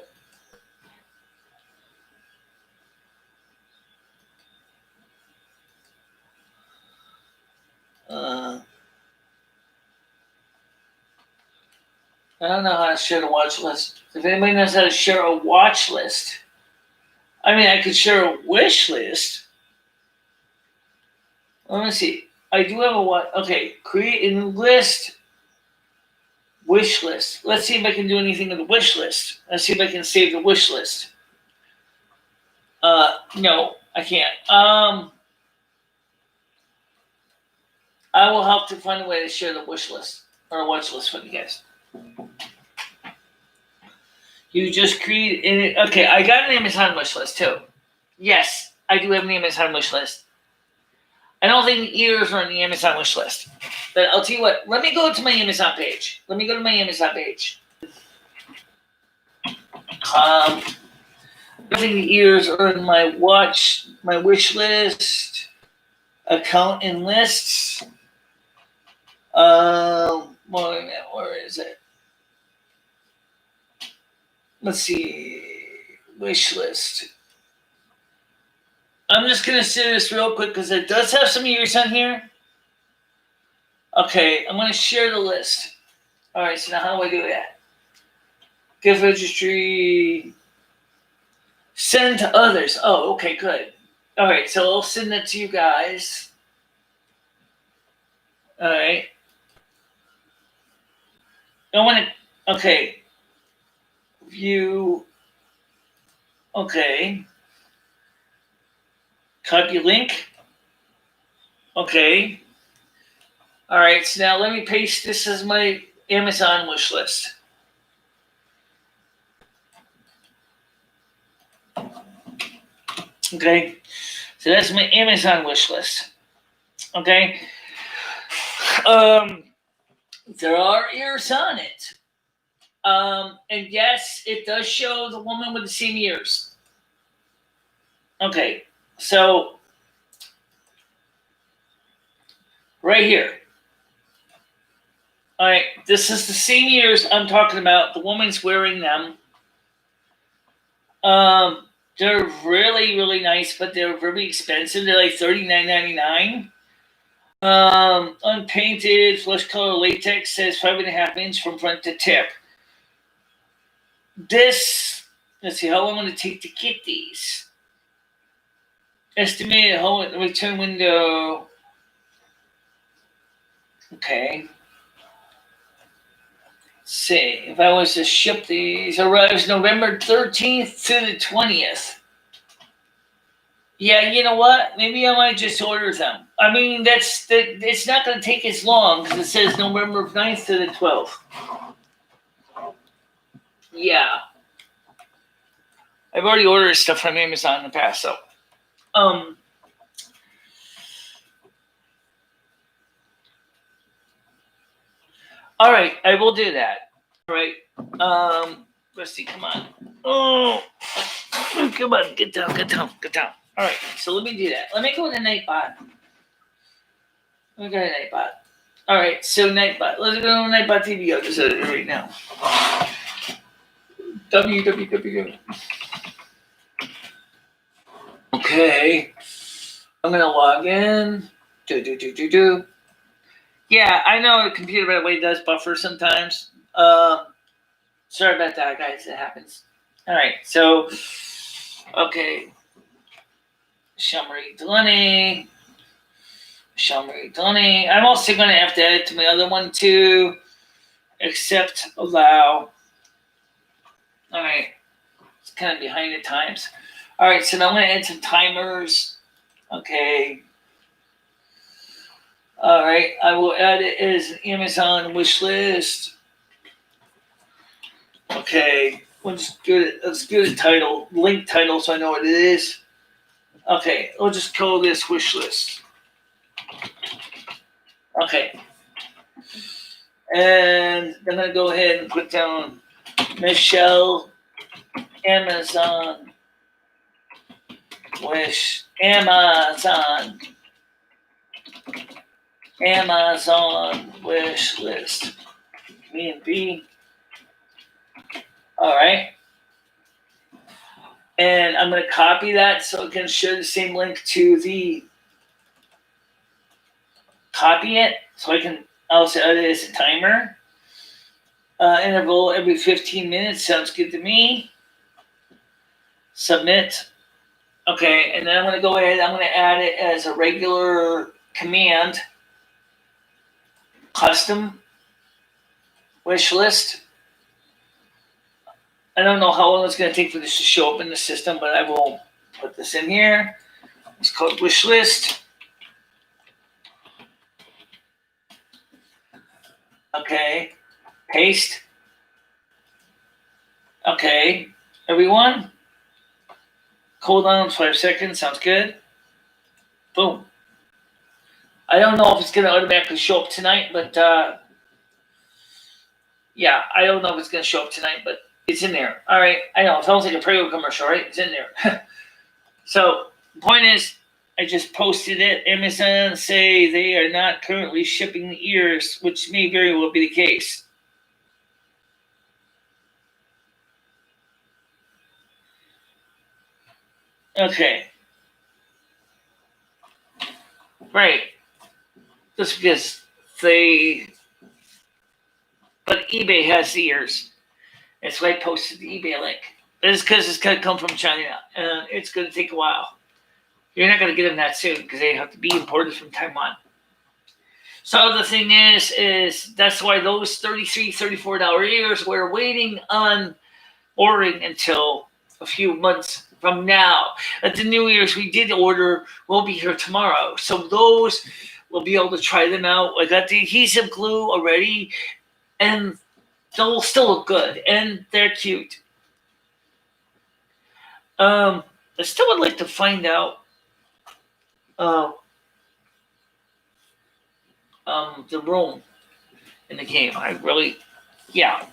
I don't know how to share the watch list. If anybody knows how to share a watch list, I mean, I could share a wish list. Let me see. I do have a watch. Okay, create a list. Wish list. Let's see if I can do anything in the wish list. Let's see if I can save the wish list. No, I can't. I will have to find a way to share the wish list or a watch list with you guys. You just create. Okay, I got an Amazon wish list too. Yes, I do have an Amazon wish list. I don't think the ears are on the Amazon wish list. But I'll tell you what, let me go to my Amazon page. I think the ears are in my wish list, account and lists. Where is it? Let's see, wish list. I'm just going to say this real quick because it does have some ears on here. Okay, I'm going to share the list. All right, so now how do I do that? Gift registry. Send to others. Oh, okay, good. All right, so I'll send that to you guys. All right. Okay. View. Okay. Copy link. Okay. All right, so now let me paste this as my Amazon wish list. Okay, so that's my Amazon wish list. Okay. There are ears on it. And yes, it does show the woman with the same ears. Okay, so right here. All right, this is the same ears I'm talking about. The woman's wearing them. They're really, really nice, but they're very expensive. They're like $39.99. Unpainted, flesh color latex, says 5.5 inch from front to tip. This, let's see, how long will it take to get these? Estimated return window. Okay. Let's see, if I was to ship these, arrives November 13th to the 20th. Yeah, you know what? Maybe I might just order them. I mean, it's not going to take as long because it says November 9th to the 12th. Yeah. I've already ordered stuff from Amazon in the past, so. All right, I will do that. All right. Rusty, come on. Oh, come on, get down. All right, so let me do that. Let me go to Nightbot. Let me go to Nightbot. All right, so Nightbot. Let's go to Nightbot TV. I'll just edit it right now. www. Okay. I'm going to log in. Yeah, I know the computer, by the way, does buffer sometimes. Sorry about that, guys. It happens. All right. So, okay. MicheleMarieDalene. MicheleMarieDalene. I'm also going to have to add it to my other one too. Accept, allow. All right. It's kind of behind the times. All right. So now I'm going to add some timers. Okay. All right. I will add it as an Amazon wish list. Okay. Let's do the title, link title, so I know what it is. Okay. We'll just call this wish list. Okay. And I'm going to go ahead and put down Michele Amazon wish. Amazon wish list. Me and B. All right. And I'm going to copy that so it can share the same link to the copy it. So I can also add it as a timer. Interval every 15 minutes. Sounds good to me. Submit. Okay. And then I'm going to go ahead. I'm going to add it as a regular command. Custom wish list. I don't know how long it's going to take for this to show up in the system, but I will put this in here. It's called wish list. Okay. Paste. Okay. Everyone. Hold on 5 seconds. Sounds good. Boom. I don't know if it's going to automatically show up tonight, but yeah, I don't know if it's going to show up tonight, but it's in there. All right. I know. It sounds like a Prego commercial, right? It's in there. So the point is, I just posted it. Amazon say they are not currently shipping the ears, which may very well be the case. Okay. Right. Just because but eBay has the ears. That's why I posted the eBay link. It's because it's going to come from China, and it's going to take a while. You're not going to get them that soon because they have to be imported from Taiwan. So the thing is that's why those $33, $34 ears, we're waiting on ordering until a few months from now. At the New Year's we did order will be here tomorrow. So those we'll be able to try them out. I got the adhesive glue already, and they'll still look good, and they're cute. I still would like to find out the room in the game. Yeah.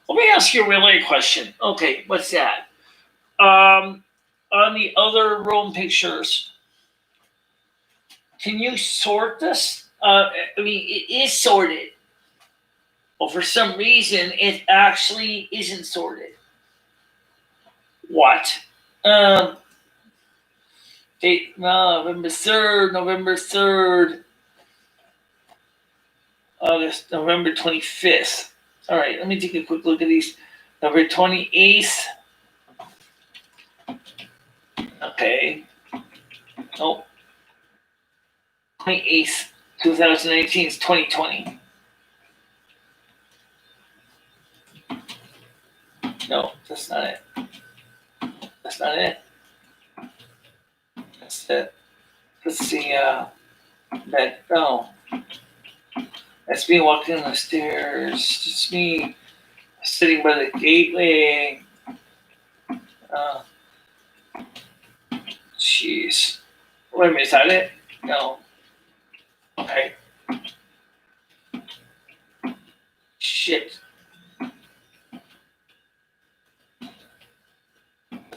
Let me ask you a related question. Okay, what's that? On the other room pictures, can you sort this? It is sorted. But for some reason, it actually isn't sorted. What? Date, November 3rd, August, November 25th. All right, let me take a quick look at these. November 28th. Okay. Oh. 28th, 2019 is 2020. No, that's not it. That's not it. That's it. Let's see, that's me walking the stairs. It's me sitting by the gateway. Jeez. Wait a minute, is that it? No. Okay. Shit.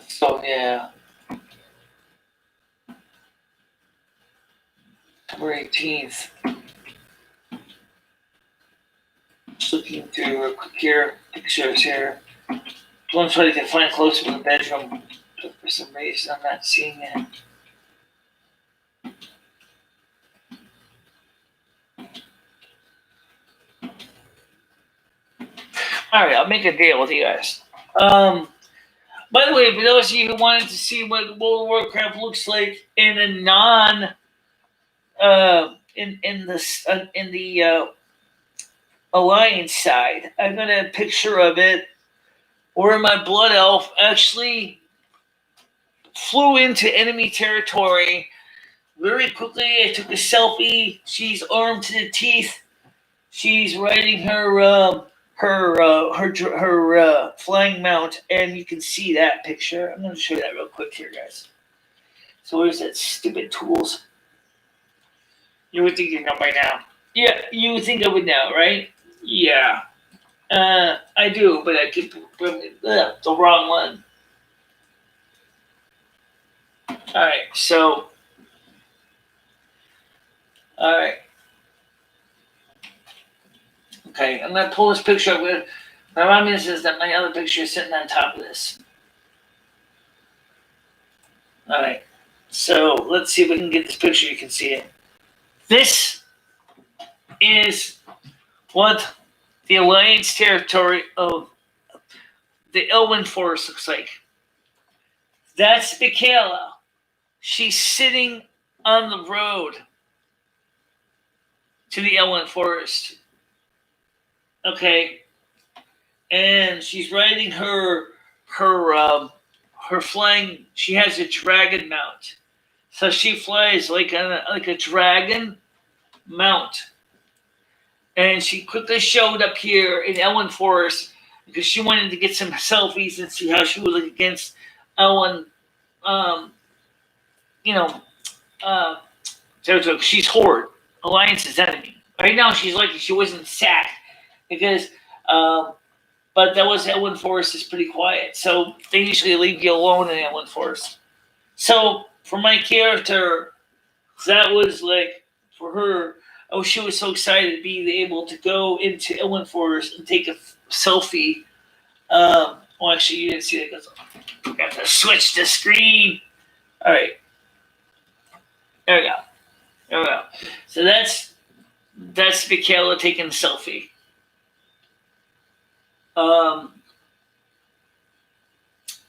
So, yeah. October 18th. Just looking through real quick here. Pictures here. One so I can find closer to the bedroom. But for some reason, I'm not seeing it. All right, I'll make a deal with you guys. By the way, for those of you who wanted to see what World of Warcraft looks like in a non, in the Alliance side, I've got a picture of it where my blood elf actually flew into enemy territory very quickly. I took a selfie. She's armed to the teeth. She's riding her flying mount, and you can see that picture. I'm going to show you that real quick here, guys. So where's that stupid tools? You would think you know by now. Yeah, you would think I would know, right? Yeah. I do, but I keep the wrong one. Alright, so. Alright. Okay, I'm going to pull this picture up with. My mom says that my other picture is sitting on top of this. Alright, so let's see if we can get this picture. You can see it. This is what the Alliance territory of the Elwyn Forest looks like. That's Michaela. She's sitting on the road to the Elwyn Forest. Okay, and she's riding her flying. She has a dragon mount, so she flies like a dragon mount. And she quickly showed up here in Elwyn Forest because she wanted to get some selfies and see how she would look against Elwyn. She's Horde, Alliance's enemy. Right now, she's lucky she wasn't sacked because, but that was Elwyn Forest is pretty quiet. So they usually leave you alone in Elwyn Forest. So for my character, that was like for her. Oh, she was so excited to be able to go into Elwyn Forest and take a selfie. Well, actually, you didn't see that because I got to switch the screen. All right. There we go. There we go. So that's Michaela taking a selfie.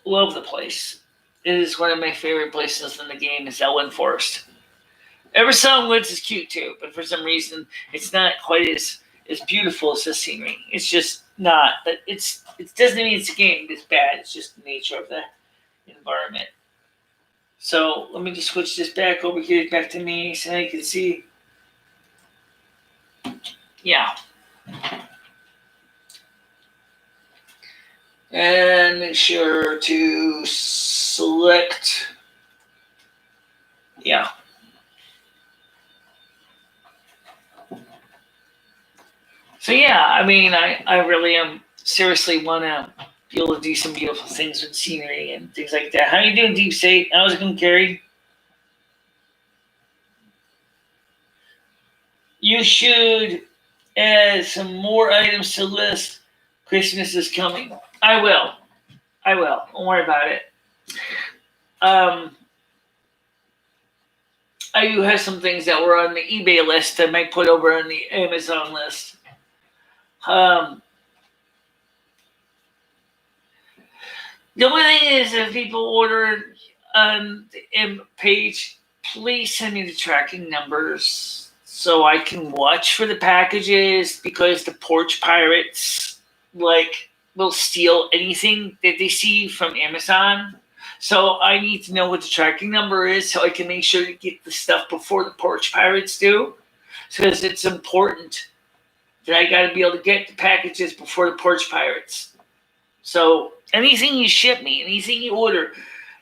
Love the place. It is one of my favorite places in the game. Is Elwyn Forest. Eversong Woods is cute too, but for some reason it's not quite as beautiful as the scenery. It's just not. But it doesn't mean it's a game that's bad. It's just the nature of the environment. So let me just switch this back over here, back to me, so you can see. Yeah. And make sure to select. Yeah. So yeah, I mean, I really seriously want to be able to do some beautiful things with scenery and things like that. How you doing, Deep State? How's it going, Carrie? You should add some more items to the list. Christmas is coming. I will. Don't worry about it. I do have some things that were on the eBay list that I might put over on the Amazon list. The only thing is, if people order on the page, please send me the tracking numbers so I can watch for the packages, because the porch pirates will steal anything that they see from Amazon. So I need to know what the tracking number is so I can make sure to get the stuff before the porch pirates do, because it's important that I got to be able to get the packages before the porch pirates. So anything you ship me, anything you order,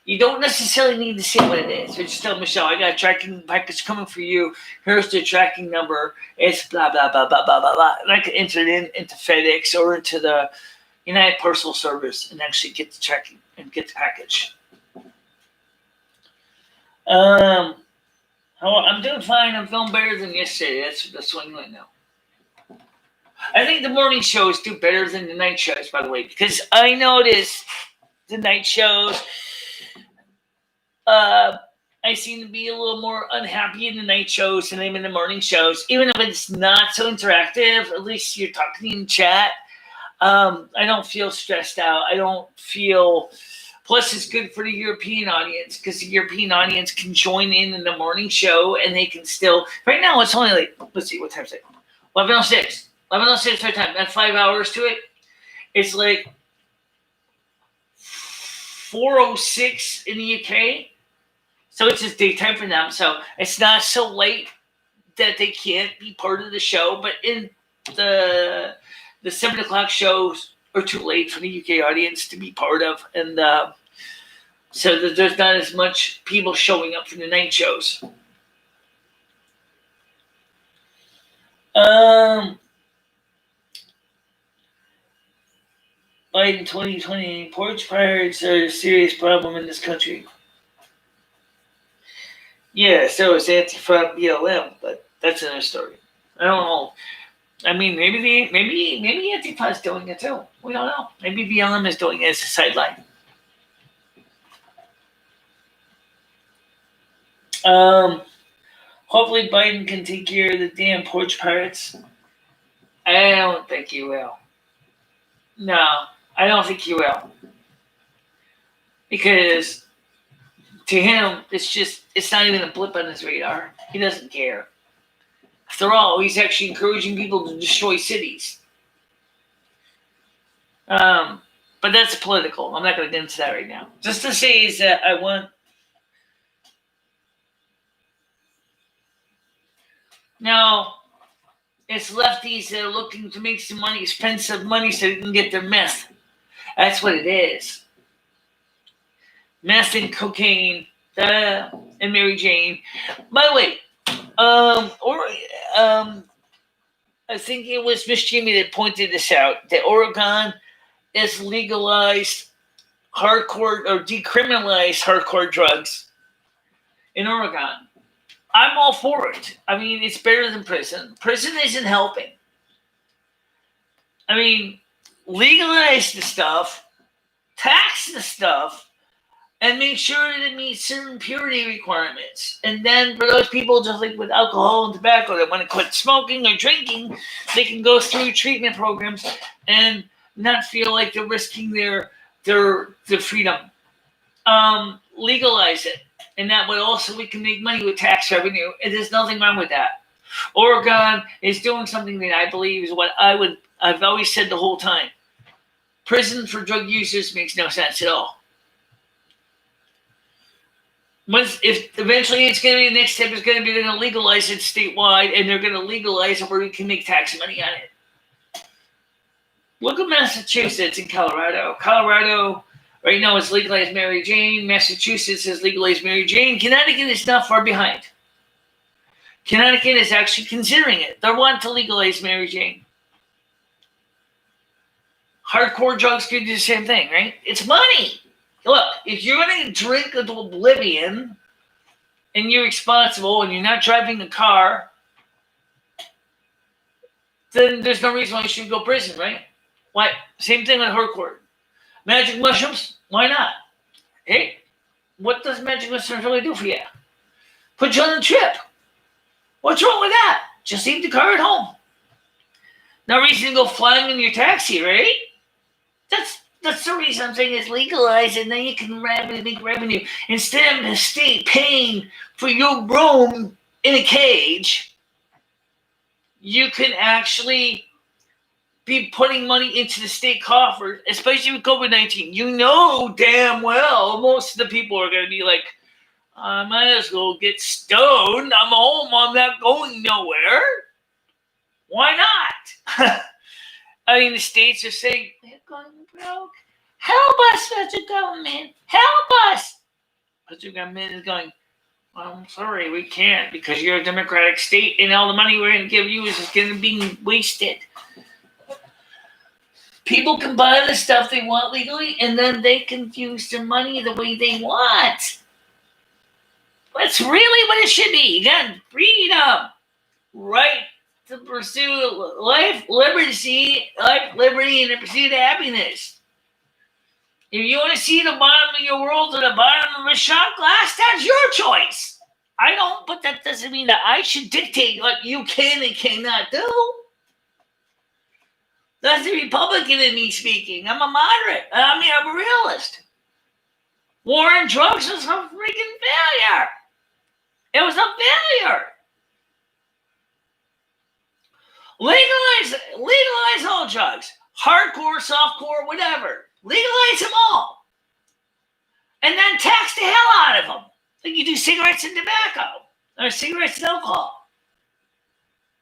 you don't necessarily need to say what it is. So just tell Michelle, I got a tracking package coming for you. Here's the tracking number. It's blah, blah, blah, blah, blah, blah, blah. And I can enter it into FedEx or into the United Parcel Service and actually get the tracking and get the package. I'm doing fine. I'm feeling better than yesterday. That's what I know. I think the morning shows do better than the night shows, by the way, because I noticed the night shows, I seem to be a little more unhappy in the night shows than I'm in the morning shows. Even if it's not so interactive, at least you're talking in chat. I don't feel stressed out. I don't feel. Plus, it's good for the European audience because the European audience can join in the morning show and they can still. Right now, it's only like, let's see, what time is it? 11:06. 11:06 our time. That's 5 hours to it. It's like 4:06 in the UK. So it's just daytime for them. So it's not so late that they can't be part of the show. But in the 7 o'clock shows are too late for the UK audience to be part of. And so that there's not as much people showing up for the night shows. Biden 2020, porch pirates are a serious problem in this country. Yeah, so is Antifa BLM, but that's another story. I don't know. I mean, maybe Antifa is doing it too. We don't know. Maybe BLM is doing it as a sideline. Hopefully Biden can take care of the damn porch pirates. I don't think he will. No, I don't think he will. Because to him, it's not even a blip on his radar. He doesn't care. After all, he's actually encouraging people to destroy cities. But that's political. I'm not going to get into that right now. Just to say is that I want. Now, it's lefties that are looking to make some money, expensive money, so they can get their meth. That's what it is. Meth and cocaine, and Mary Jane. By the way, I think it was Miss Jimmy that pointed this out, that Oregon is legalized hardcore or decriminalized hardcore drugs in Oregon. I'm all for it. I mean, it's better than prison. Prison isn't helping. I mean, legalize the stuff, tax the stuff, and make sure that it meets certain purity requirements. And then for those people, just like with alcohol and tobacco, that want to quit smoking or drinking, they can go through treatment programs and not feel like they're risking their freedom. Legalize it. And that way also we can make money with tax revenue. And there's nothing wrong with that. Oregon is doing something that I believe is what I've always said the whole time. Prison for drug users makes no sense at all. If eventually it's going to be the next step is going to be they're going to legalize it statewide, and they're going to legalize it where we can make tax money on it. Look at Massachusetts and Colorado. Colorado right now is legalized Mary Jane. Massachusetts has legalized Mary Jane. Connecticut is not far behind. Connecticut is actually considering it. They want to legalize Mary Jane. Hardcore drugs could do the same thing, right? It's money. Look, if you're going to drink to oblivion and you're responsible and you're not driving a car, then there's no reason why you shouldn't go to prison, right? Why? Same thing with hardcore. Magic mushrooms? Why not? Hey, what does magic mushrooms really do for you? Put you on a trip. What's wrong with that? Just leave the car at home. No reason to go flying in your taxi, right? That's the reason I'm saying it's legalized, and then you can make revenue. Instead of the state paying for your room in a cage, you can actually be putting money into the state coffers, especially with COVID-19. You know damn well most of the people are going to be like, I might as well get stoned. I'm home. I'm not going nowhere. Why not? I mean, the states are saying, we're going broke. Help us, federal government. Help us. Federal government is going, well, I'm sorry, we can't because you're a democratic state and all the money we're going to give you is just going to be wasted. People can buy the stuff they want legally, and then they can use their money the way they want. That's really what it should be. You got freedom. Right to pursue life, liberty, and the pursuit of happiness. If you want to see the bottom of your world or the bottom of a shot glass, that's your choice. I don't, but that doesn't mean that I should dictate what you can and cannot do. That's the Republican in me speaking. I'm a moderate. I'm a realist. War on drugs was a freaking failure. It was a failure. Legalize all drugs. Hardcore, softcore, whatever. Legalize them all. And then tax the hell out of them. Like you do cigarettes and tobacco. Or cigarettes and alcohol.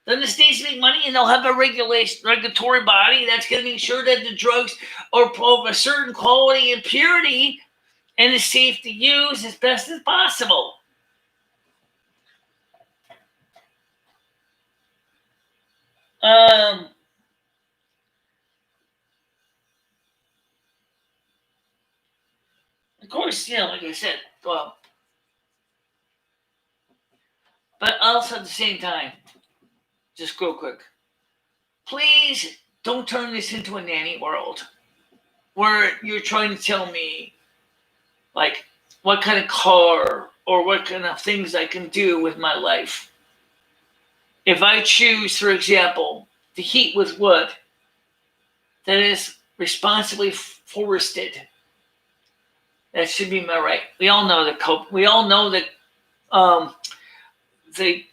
Then the states make money and they'll have a regulatory body that's going to make sure that the drugs are of a certain quality and purity and is safe to use as best as possible. Of course, like I said, but also at the same time, just real quick, please don't turn this into a nanny world where you're trying to tell me, like, what kind of car or what kind of things I can do with my life. If I choose, for example, to heat with wood that is responsibly forested, that should be my right. We all know that the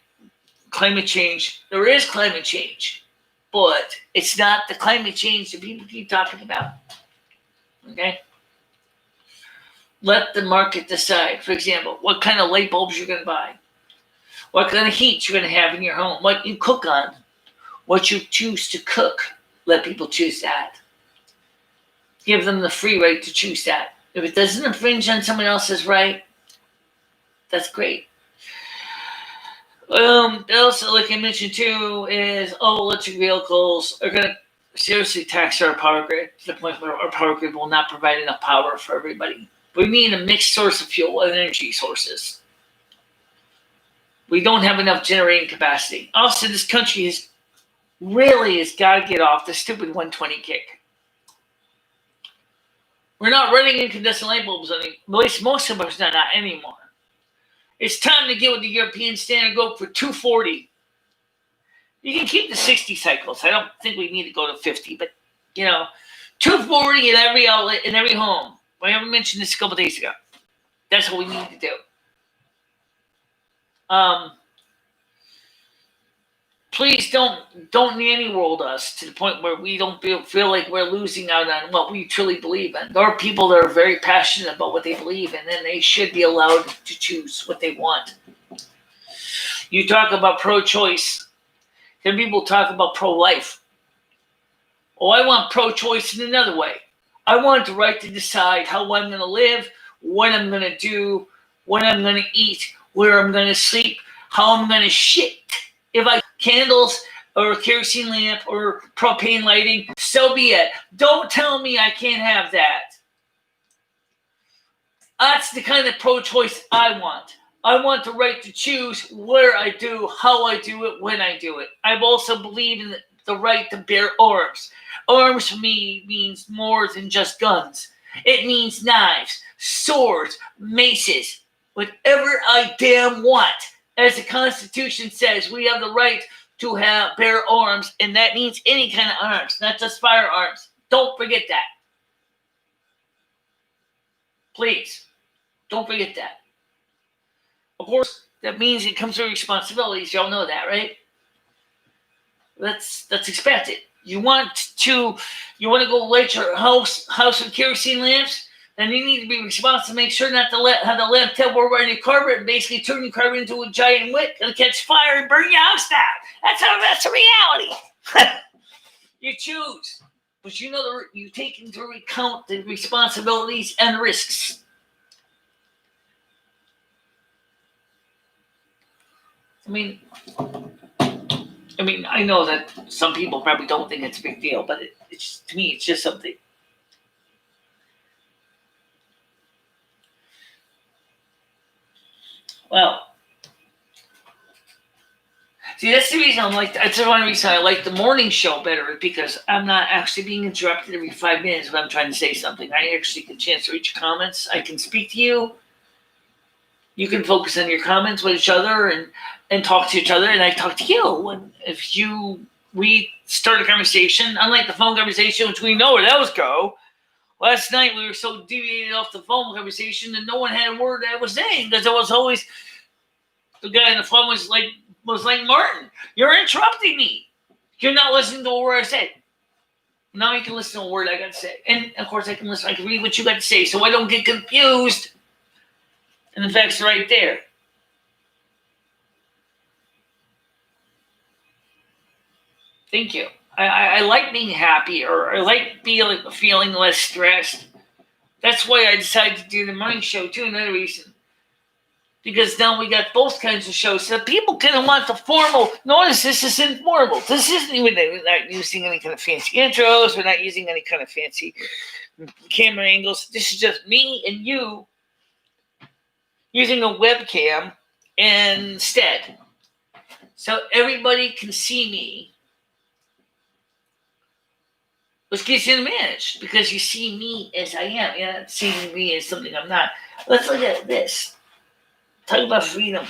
climate change. There is climate change, but it's not the climate change that people keep talking about. Okay. Let the market decide. For example, what kind of light bulbs you're going to buy, what kind of heat you're going to have in your home, what you cook on, what you choose to cook. Let people choose that. Give them the free right to choose that. If it doesn't infringe on someone else's right, that's great. Also, like I mentioned too, is all electric vehicles are going to seriously tax our power grid to the point where our power grid will not provide enough power for everybody. We need a mixed source of fuel and energy sources. We don't have enough generating capacity. Also, this country has got to get off the stupid 120 kick. We're not running incandescent light bulbs anymore. At least most of us are not anymore. It's time to get with the European standard, go for 240. You can keep the 60 cycles. I don't think we need to go to 50, but 240 in every outlet, in every home. I haven't mentioned this a couple days ago. That's what we need to do. Please don't nanny world us to the point where we don't feel like we're losing out on what we truly believe in. There are people that are very passionate about what they believe in, and they should be allowed to choose what they want. You talk about pro-choice. Then people talk about pro-life. Oh, I want pro-choice in another way. I want the right to decide how I'm going to live, what I'm going to do, what I'm going to eat, where I'm going to sleep, how I'm going to shit. If I candles or a kerosene lamp or propane lighting, so be it. Don't tell me I can't have that. That's the kind of pro-choice I want. I want the right to choose where I do, how I do it, when I do it. I also believe in the right to bear arms. Arms for me means more than just guns. It means knives, swords, maces, whatever I damn want. As the Constitution says, we have the right to bear arms, and that means any kind of arms, not just firearms. Don't forget that. Please, don't forget that. Of course, that means it comes with responsibilities. Y'all know that, right? That's expected. You want to go light your house with kerosene lamps? Then you need to be responsible to make sure not to have the lamp tip over on your carpet and basically turn your carpet into a giant wick and catch fire and burn your house down. That's a reality. You choose, but you take into account the responsibilities and risks. I mean, I know that some people probably don't think it's a big deal, but to me, it's just something. Well, See, that's the reason that's the one reason I like the morning show better, because I'm not actually being interrupted every 5 minutes when I'm trying to say something. I actually get a chance to read your comments. I can speak to you. You can focus on your comments with each other and talk to each other, and I talk to you. And we start a conversation, unlike the phone conversation, which we know where those go. Last night we were so deviated off the phone conversation that no one had a word I was saying, because it was always the guy on the phone was like, Martin, you're interrupting me. You're not listening to a word I said. Now you can listen to a word I got to say. And of course I can read what you got to say so I don't get confused. And the facts are right there. Thank you. I like being happy, or I like feeling less stressed. That's why I decided to do the morning show too, another reason. Because now we got both kinds of shows. So people kind of want the formal. Notice this is informal. This isn't even, we're not using any kind of fancy intros. We're not using any kind of fancy camera angles. This is just me and you using a webcam instead. So everybody can see me. Which gets you advantage, because you see me as I am. You're not seeing me as something I'm not. Let's look at this. Talk about freedom.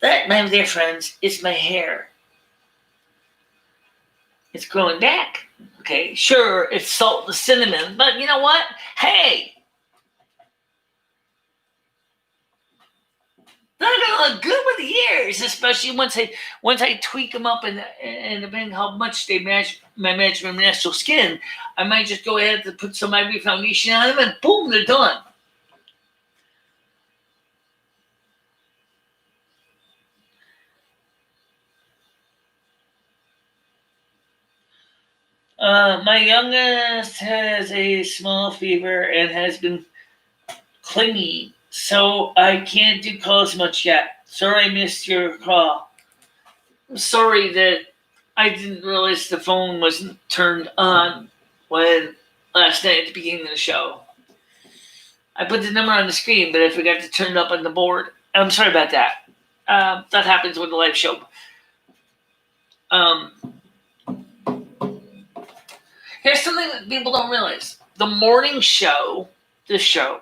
That, my dear friends, is my hair. It's growing back. Okay, sure, it's salt and cinnamon, but you know what? Hey! They're gonna look good with the years, especially once I tweak them up and depending how much they match my natural skin, I might just go ahead and put some ivory foundation on them and boom, they're done. My youngest has a small fever and has been clingy, so I can't do calls much yet. Sorry I missed your call. I'm sorry that I didn't realize the phone wasn't turned on when last night at the beginning of the show. I put the number on the screen, but I forgot to turn it up on the board. I'm sorry about that. That happens with the live show. Here's something that people don't realize. The morning show, this show,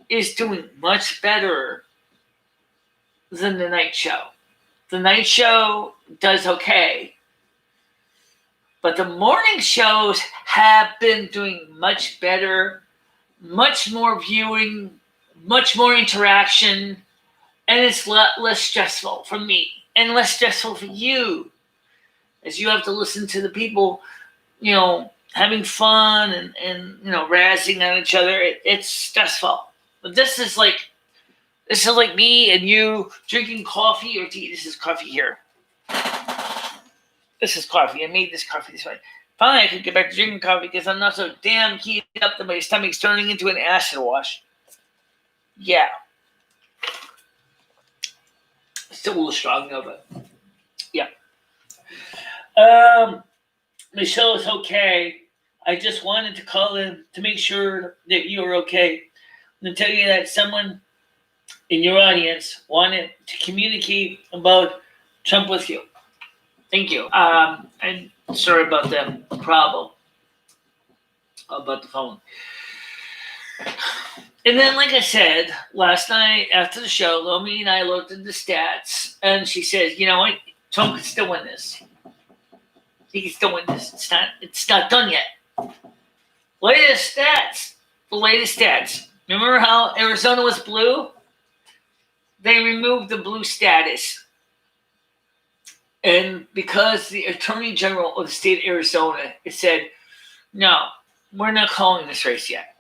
is doing much better than the night show. The night show does okay. But the morning shows have been doing much better, much more viewing, much more interaction, and it's a lot less stressful for me and less stressful for you, as you have to listen to the people, having fun and razzing on each other. It's stressful. But this is like me and you drinking coffee or tea. This is coffee here. This is coffee. I made this coffee this way. Finally, I could get back to drinking coffee because I'm not so damn keyed up that my stomach's turning into an acid wash. Yeah. Still a little strong though, but yeah. Michelle is okay. I just wanted to call in to make sure that you are okay. I'm going to tell you that someone in your audience wanted to communicate about Trump with you. Thank you. I'm sorry about the problem about the phone. And then, like I said, last night after the show, Lomi and I looked at the stats, and she says, you know what, Trump can still win this. He can still win this. It's not done yet. Latest stats. Remember how Arizona was blue? They removed the blue status. And because the Attorney General of the state of Arizona said, no, we're not calling this race yet.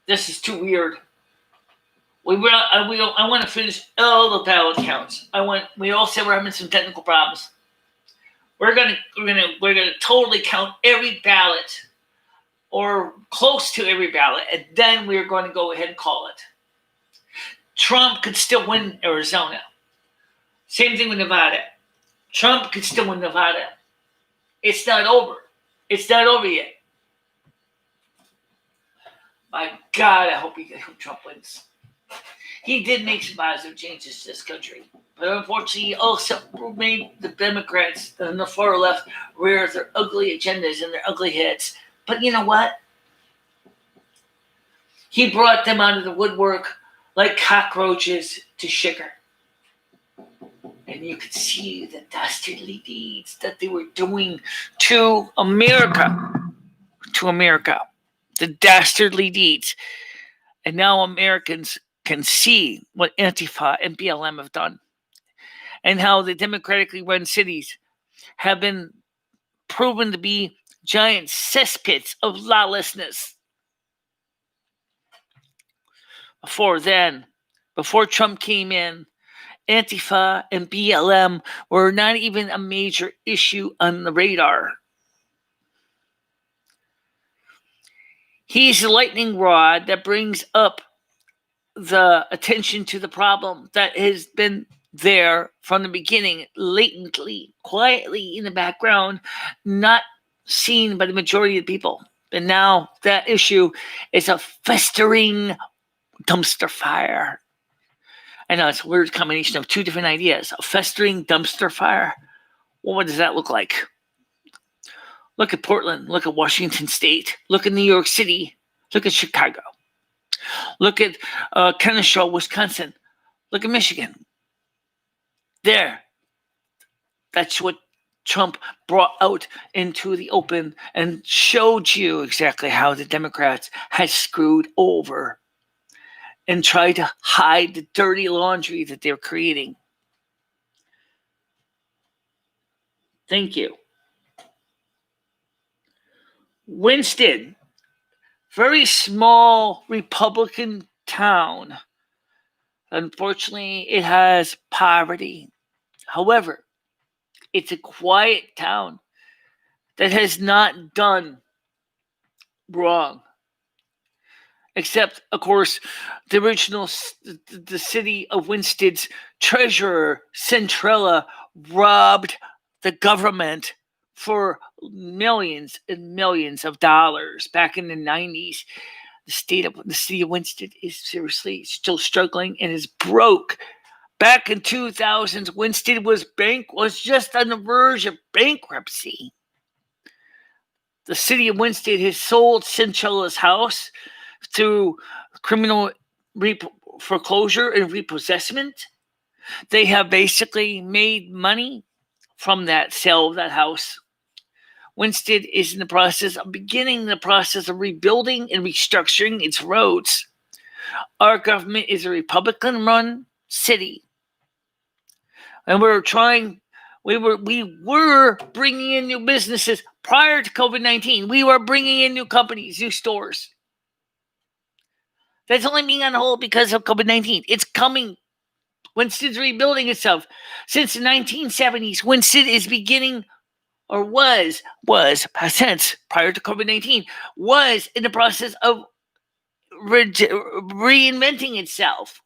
This is too weird. I want to finish all the ballot counts. We all said we're having some technical problems. We're gonna totally count every ballot, or close to every ballot, and then we're going to go ahead and call it. Trump could still win Arizona. Same thing with Nevada. Trump could still win Nevada. It's not over. It's not over yet. My God, I hope Trump wins. He did make some positive changes to this country. But unfortunately, also made the Democrats and the far left rear their ugly agendas and their ugly heads. But you know what? He brought them out of the woodwork like cockroaches to sugar. And you could see the dastardly deeds that they were doing to America. To America. The dastardly deeds. And now Americans can see what Antifa and BLM have done. And how the democratically run cities have been proven to be giant cesspits of lawlessness. Before Trump came in, Antifa and BLM were not even a major issue on the radar. He's the lightning rod that brings up the attention to the problem that has been there from the beginning, latently, quietly in the background, not seen by the majority of the people. And now that issue is a festering dumpster fire. I know it's a weird combination of two different ideas. A festering dumpster fire. Well, what does that look like? Look at Portland. Look at Washington State. Look at New York City. Look at Chicago. Look at Kenosha, Wisconsin. Look at Michigan. There. That's what Trump brought out into the open and showed you exactly how the Democrats had screwed over and tried to hide the dirty laundry that they're creating. Thank you. Winston, very small Republican town. Unfortunately, it has poverty. However, it's a quiet town that has not done wrong. Except, of course, the city of Winston's treasurer, Centrella, robbed the government for millions and millions of dollars back in the 90s. The city of Winston is seriously still struggling and is broke. Back in 2000s, Winston was just on the verge of bankruptcy. The city of Winston has sold Centrella's house through criminal foreclosure and repossessment. They have basically made money from that sale of that house. Winston is beginning the process of rebuilding and restructuring its roads. Our government is a Republican-run city, and we were bringing in new businesses prior to COVID-19. We were bringing in new companies, new stores. That's only being on hold because of COVID-19. It's coming. Winston's rebuilding itself. Since the 1970s, Winston is beginning, or was, past tense, prior to COVID-19, was in the process of reinventing itself.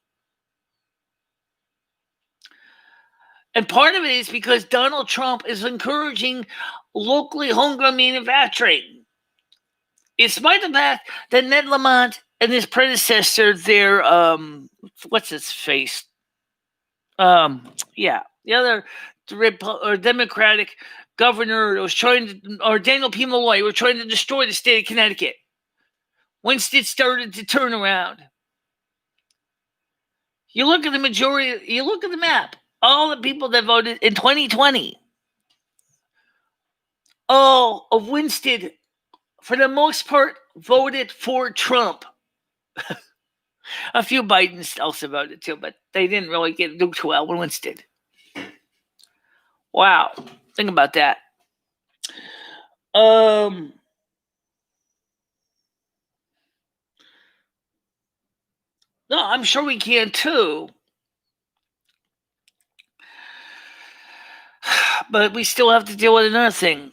And part of it is because Donald Trump is encouraging locally homegrown manufacturing. In spite of the fact that Ned Lamont and his predecessor, their what's his face? The other Democratic governor was or Daniel P. Malloy, were trying to destroy the state of Connecticut. Winston started to turn around. You look at the majority. You look at the map. All the people that voted in 2020, all of Winston, for the most part, voted for Trump. A few Bidens also voted too, but they didn't really do too well when Winston did. Wow. Think about that. No, I'm sure we can too. But we still have to deal with another thing.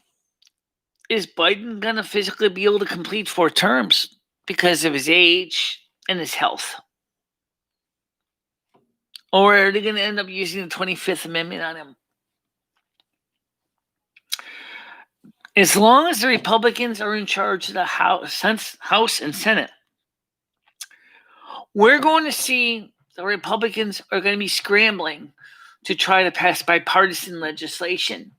Is Biden going to physically be able to complete 4 terms because of his age and his health? Or are they going to end up using the 25th Amendment on him? As long as the Republicans are in charge of the House and Senate, we're going to see the Republicans are going to be scrambling to try to pass bipartisan legislation.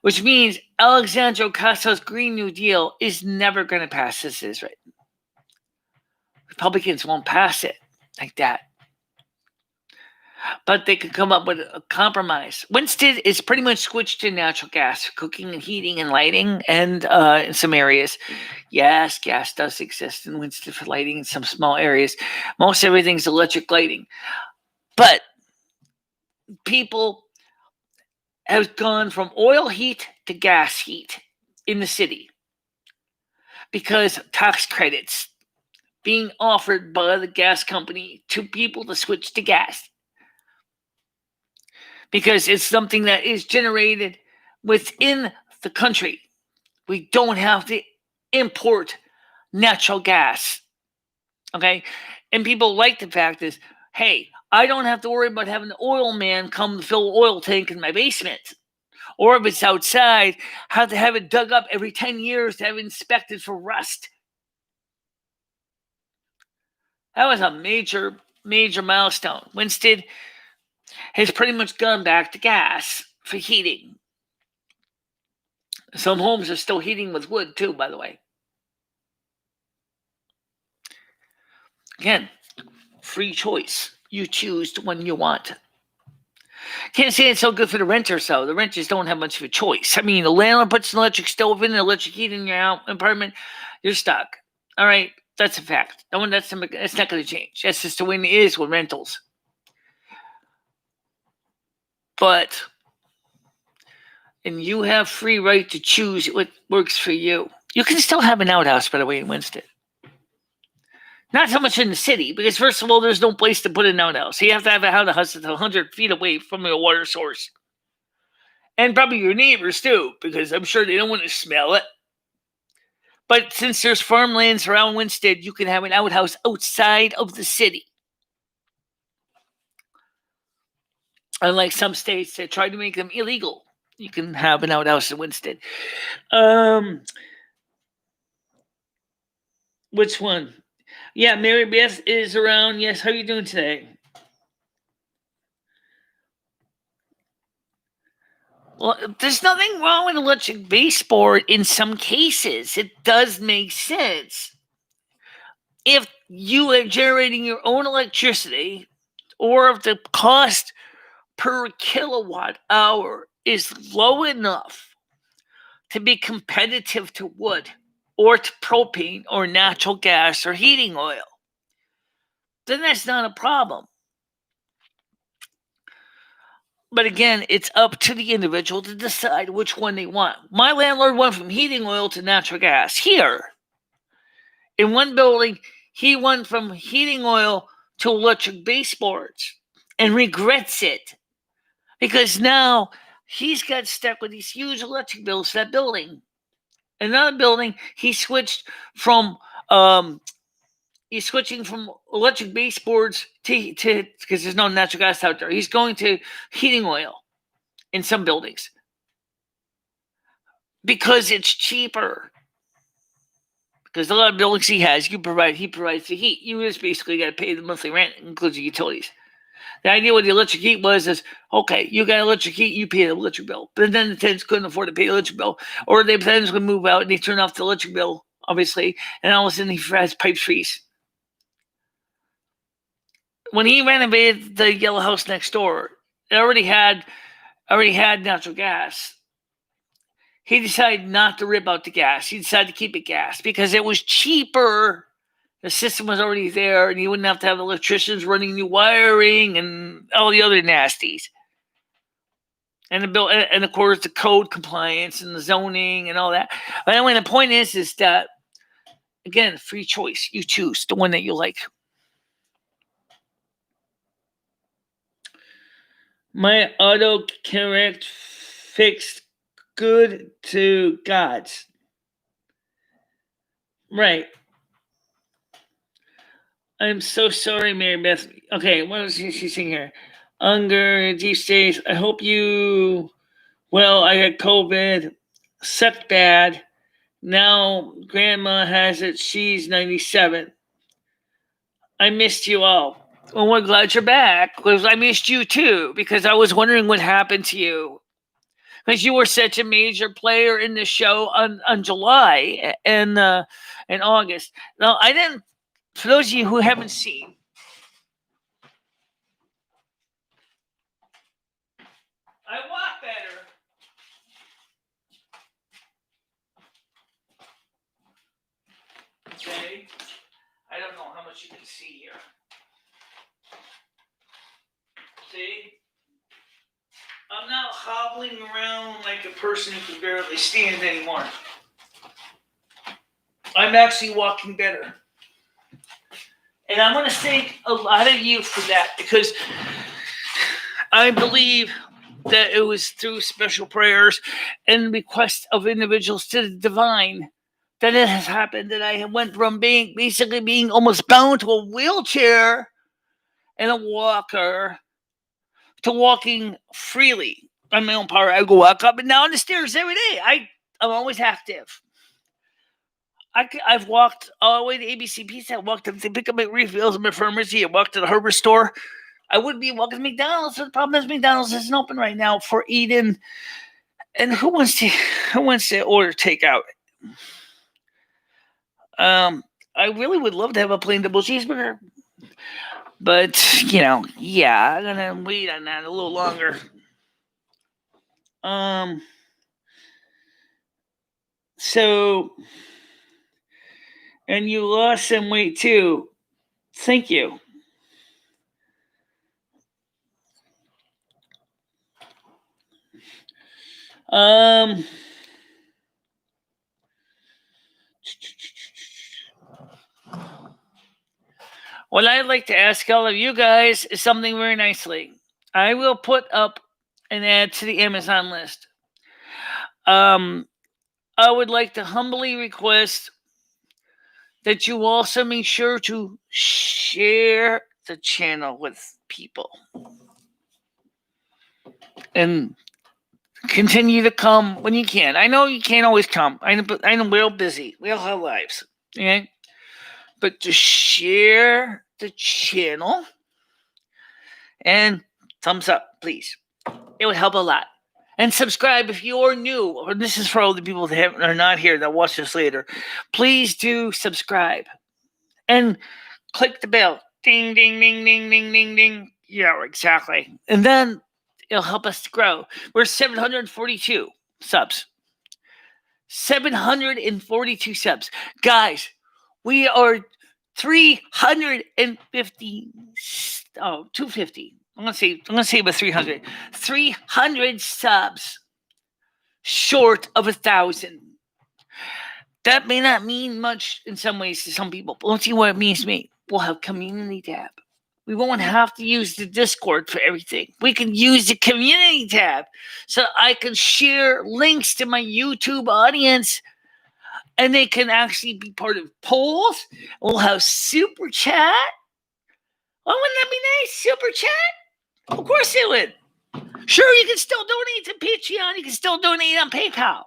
Which means Alexandria Ocasio-Cortez's Green New Deal is never going to pass as is written. Republicans won't pass it like that. But they could come up with a compromise. Winston is pretty much switched to natural gas for cooking and heating and lighting, and in some areas. Yes, gas does exist in Winston for lighting in some small areas. Most everything's electric lighting. But people have gone from oil heat to gas heat in the city because tax credits being offered by the gas company to people to switch to gas. Because it's something that is generated within the country. We don't have to import natural gas. Okay? And people like the fact is, hey, I don't have to worry about having the oil man come fill the oil tank in my basement. Or if it's outside, have to have it dug up every 10 years to have it inspected for rust. That was a major, major milestone. Winston has pretty much gone back to gas for heating. Some homes are still heating with wood too, by the way. Again, free choice. You choose the one you want. Can't say it's so good for the renters, though. The renters don't have much of a choice. I mean, the landlord puts an electric stove in, an electric heat in your apartment, you're stuck. All right, that's a fact. That's not going to change. That's just the way it is with rentals. And you have free right to choose what works for you. You can still have an outhouse, by the way, in Winston. Not so much in the city, because first of all, there's no place to put an outhouse. You have to have a outhouse that's 100 feet away from your water source. And probably your neighbors too, because I'm sure they don't want to smell it. But since there's farmlands around Winston, you can have an outhouse outside of the city. Unlike some states that try to make them illegal, you can have an outhouse in Winston. Which one? Yeah, Mary Beth is around. Yes, how are you doing today? Well, there's nothing wrong with electric baseboard in some cases. It does make sense. If you are generating your own electricity, or if the cost per kilowatt hour is low enough to be competitive to wood, or to propane, or natural gas, or heating oil, then that's not a problem. But again, it's up to the individual to decide which one they want. My landlord went from heating oil to natural gas. Here, in one building, he went from heating oil to electric baseboards and regrets it. Because now he's got stuck with these huge electric bills for that building. Another building, he's switching from electric baseboards to because there's no natural gas out there. He's going to heating oil in some buildings because it's cheaper. Because a lot of buildings he provides the heat. You just basically got to pay the monthly rent, includes the utilities. The idea with the electric heat was, okay, you got electric heat, you pay the electric bill. But then the tenants couldn't afford to pay the electric bill. Or the tenants would move out and they turn off the electric bill, obviously, and all of a sudden he has pipes freeze. When he renovated the yellow house next door, it already had natural gas. He decided not to rip out the gas. He decided to keep it gas because it was cheaper. The system was already there, and you wouldn't have to have electricians running new wiring and all the other nasties. And of course the code compliance and the zoning and all that. But anyway, the point is that again, free choice. You choose the one that you like. My autocorrect fixed good to God's. Right. I'm so sorry, Mary Beth. Okay, what was she saying here? Unger, deep states. I hope you. Well, I had COVID. Sucked bad. Now Grandma has it. She's 97. I missed you all. Well, we're glad you're back because I missed you too because I was wondering what happened to you because you were such a major player in the show on July and August. Now, I didn't. For those of you who haven't seen, I walk better. Okay, I don't know how much you can see here. See, I'm not hobbling around like a person who can barely stand anymore. I'm actually walking better. And I want to thank a lot of you for that because I believe that it was through special prayers and requests of individuals to the divine that it has happened that I went from basically being almost bound to a wheelchair and a walker to walking freely on my own power. I go walk up and down the stairs every day. I'm always active. I've walked all the way to ABC Pizza. I walked to pick up my refills at my pharmacy. I walked to the hardware store. I wouldn't be walking to McDonald's. The problem is McDonald's isn't open right now for eating. And who wants to order takeout? I really would love to have a plain double cheeseburger. But, I'm gonna wait on that a little longer. So, and you lost some weight too. Thank you. What I'd like to ask all of you guys is something very nicely. I will put up an ad to the Amazon list. I would like to humbly request that you also make sure to share the channel with people. And continue to come when you can. I know you can't always come. I know we're all busy. We all have lives. Okay? But to share the channel and thumbs up, please. It would help a lot. And subscribe if you're new. Or this is for all the people that are not here that watch this later. Please do subscribe. And click the bell. Ding, ding, ding, ding, ding, ding, ding. Yeah, exactly. And then it'll help us to grow. We're 742 subs. 742 subs. Guys, we are 350. Oh, 250. I'm gonna say about 300. 300 subs short of 1,000. That may not mean much in some ways to some people, but let's see what it means to me. We'll have community tab. We won't have to use the Discord for everything. We can use the community tab so I can share links to my YouTube audience and they can actually be part of polls. We'll have super chat. Oh, wouldn't that be nice? Super chat? Of course it would. Sure, you can still donate to Patreon. You can still donate on PayPal.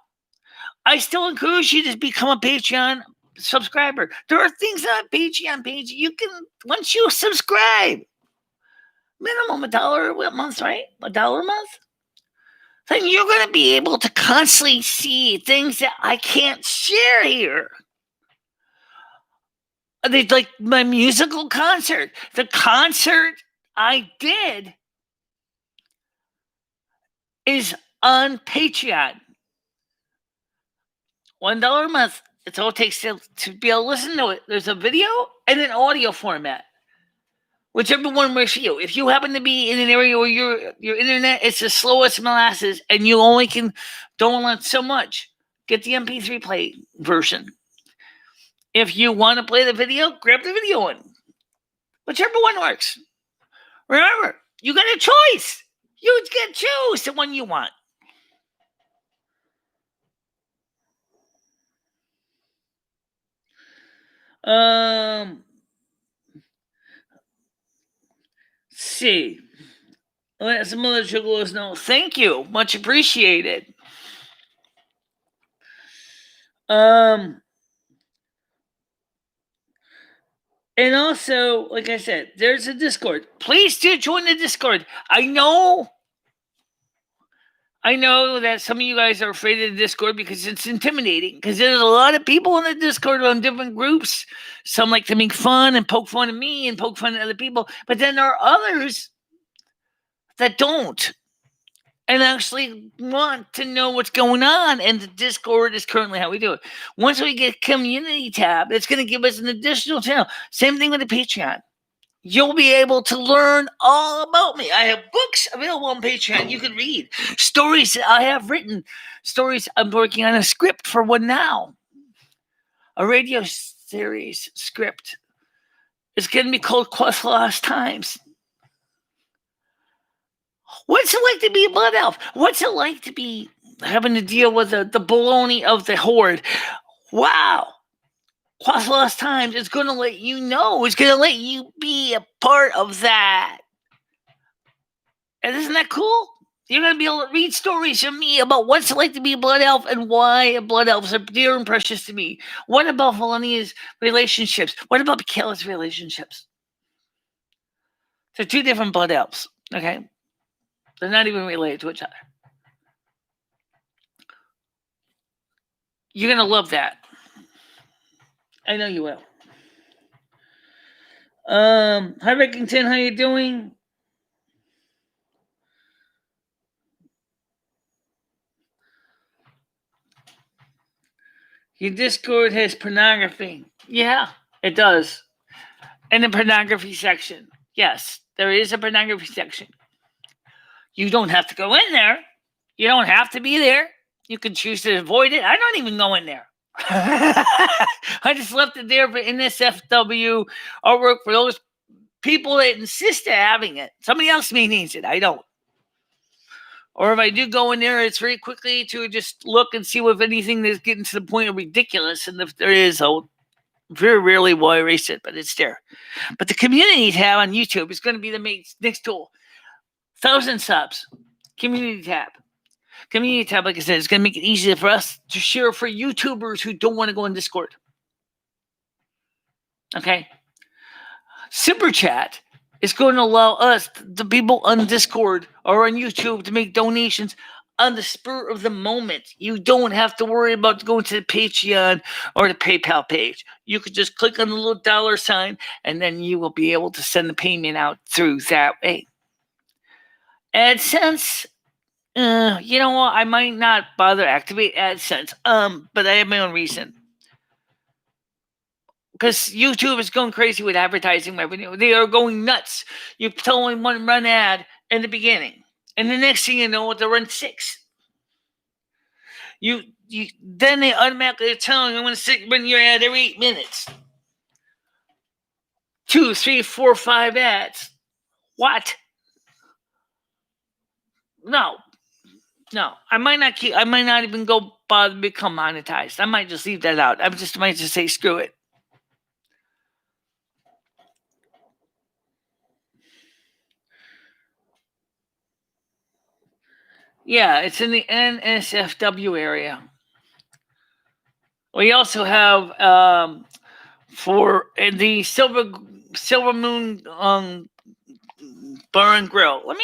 I still encourage you to become a Patreon subscriber. There are things on Patreon page you can, once you subscribe, minimum $1 a month, right? $1 a month? Then you're going to be able to constantly see things that I can't share here. Like my musical concert. The concert I did is on Patreon. $1 a month. It's all it takes to be able to listen to it. There's a video and an audio format. Whichever one works for you. If you happen to be in an area where your internet is the slowest molasses and you only can download so much, get the MP3 play version. If you want to play the video, grab the video one. Whichever one works. Remember, you got a choice. You get choose the one you want. See. Let some other juggalos know. Thank you. Much appreciated. And also, like I said, there's a Discord. Please do join the Discord. I know that some of you guys are afraid of the Discord because it's intimidating. Because there's a lot of people in the Discord on different groups. Some like to make fun and poke fun at me and poke fun at other people. But then there are others that don't and actually want to know what's going on. And the Discord is currently how we do it. Once we get a community tab, it's going to give us an additional channel. Same thing with the Patreon. You'll be able to learn all about me. I have books available on Patreon you can read. Stories I have written. Stories I'm working on a script for one now. A radio series script. It's going to be called Quest Lost Times. What's it like to be a blood elf? What's it like to be having to deal with the baloney of the horde? Wow. Quest Lost Times is going to let you know. It's going to let you be a part of that. And isn't that cool? You're going to be able to read stories from me about what's it like to be a blood elf and why blood elves are dear and precious to me. What about Valenia's relationships? What about Michele's relationships? They're two different blood elves, okay? They're not even related to each other. You're going to love that. I know you will. Hi, Rickington. How you doing? Your Discord has pornography. Yeah, it does. In the pornography section. Yes, there is a pornography section. You don't have to go in there. You don't have to be there. You can choose to avoid it. I don't even go in there. I just left it there for NSFW artwork for those people that insist on having it. Somebody else may needs it. I don't. Or if I do go in there, it's very quickly to just look and see if anything is getting to the point of ridiculous. And if there is, I'll very rarely will I erase it, but it's there. But the community tab on YouTube is going to be the next tool. 1,000 subs. Community tab. Community tab, like I said, is going to make it easier for us to share for YouTubers who don't want to go in Discord. Okay? Super Chat is going to allow us, the people on Discord or on YouTube, to make donations on the spur of the moment. You don't have to worry about going to the Patreon or the PayPal page. You could just click on the little dollar sign and then you will be able to send the payment out through that way. AdSense, you know what? I might not bother activate AdSense, but I have my own reason. Because YouTube is going crazy with advertising revenue. They are going nuts. You tell them one run ad in the beginning, and the next thing you know, they'll run 6. You then they automatically tell you when your ad every 8 minutes. 2, 3, 4, 5 ads. What? No. I might not even go bother to become monetized. I might just leave that out. Might just say screw it. Yeah, it's in the NSFW area. We also have for the Silvermoon Bar and Grill. Let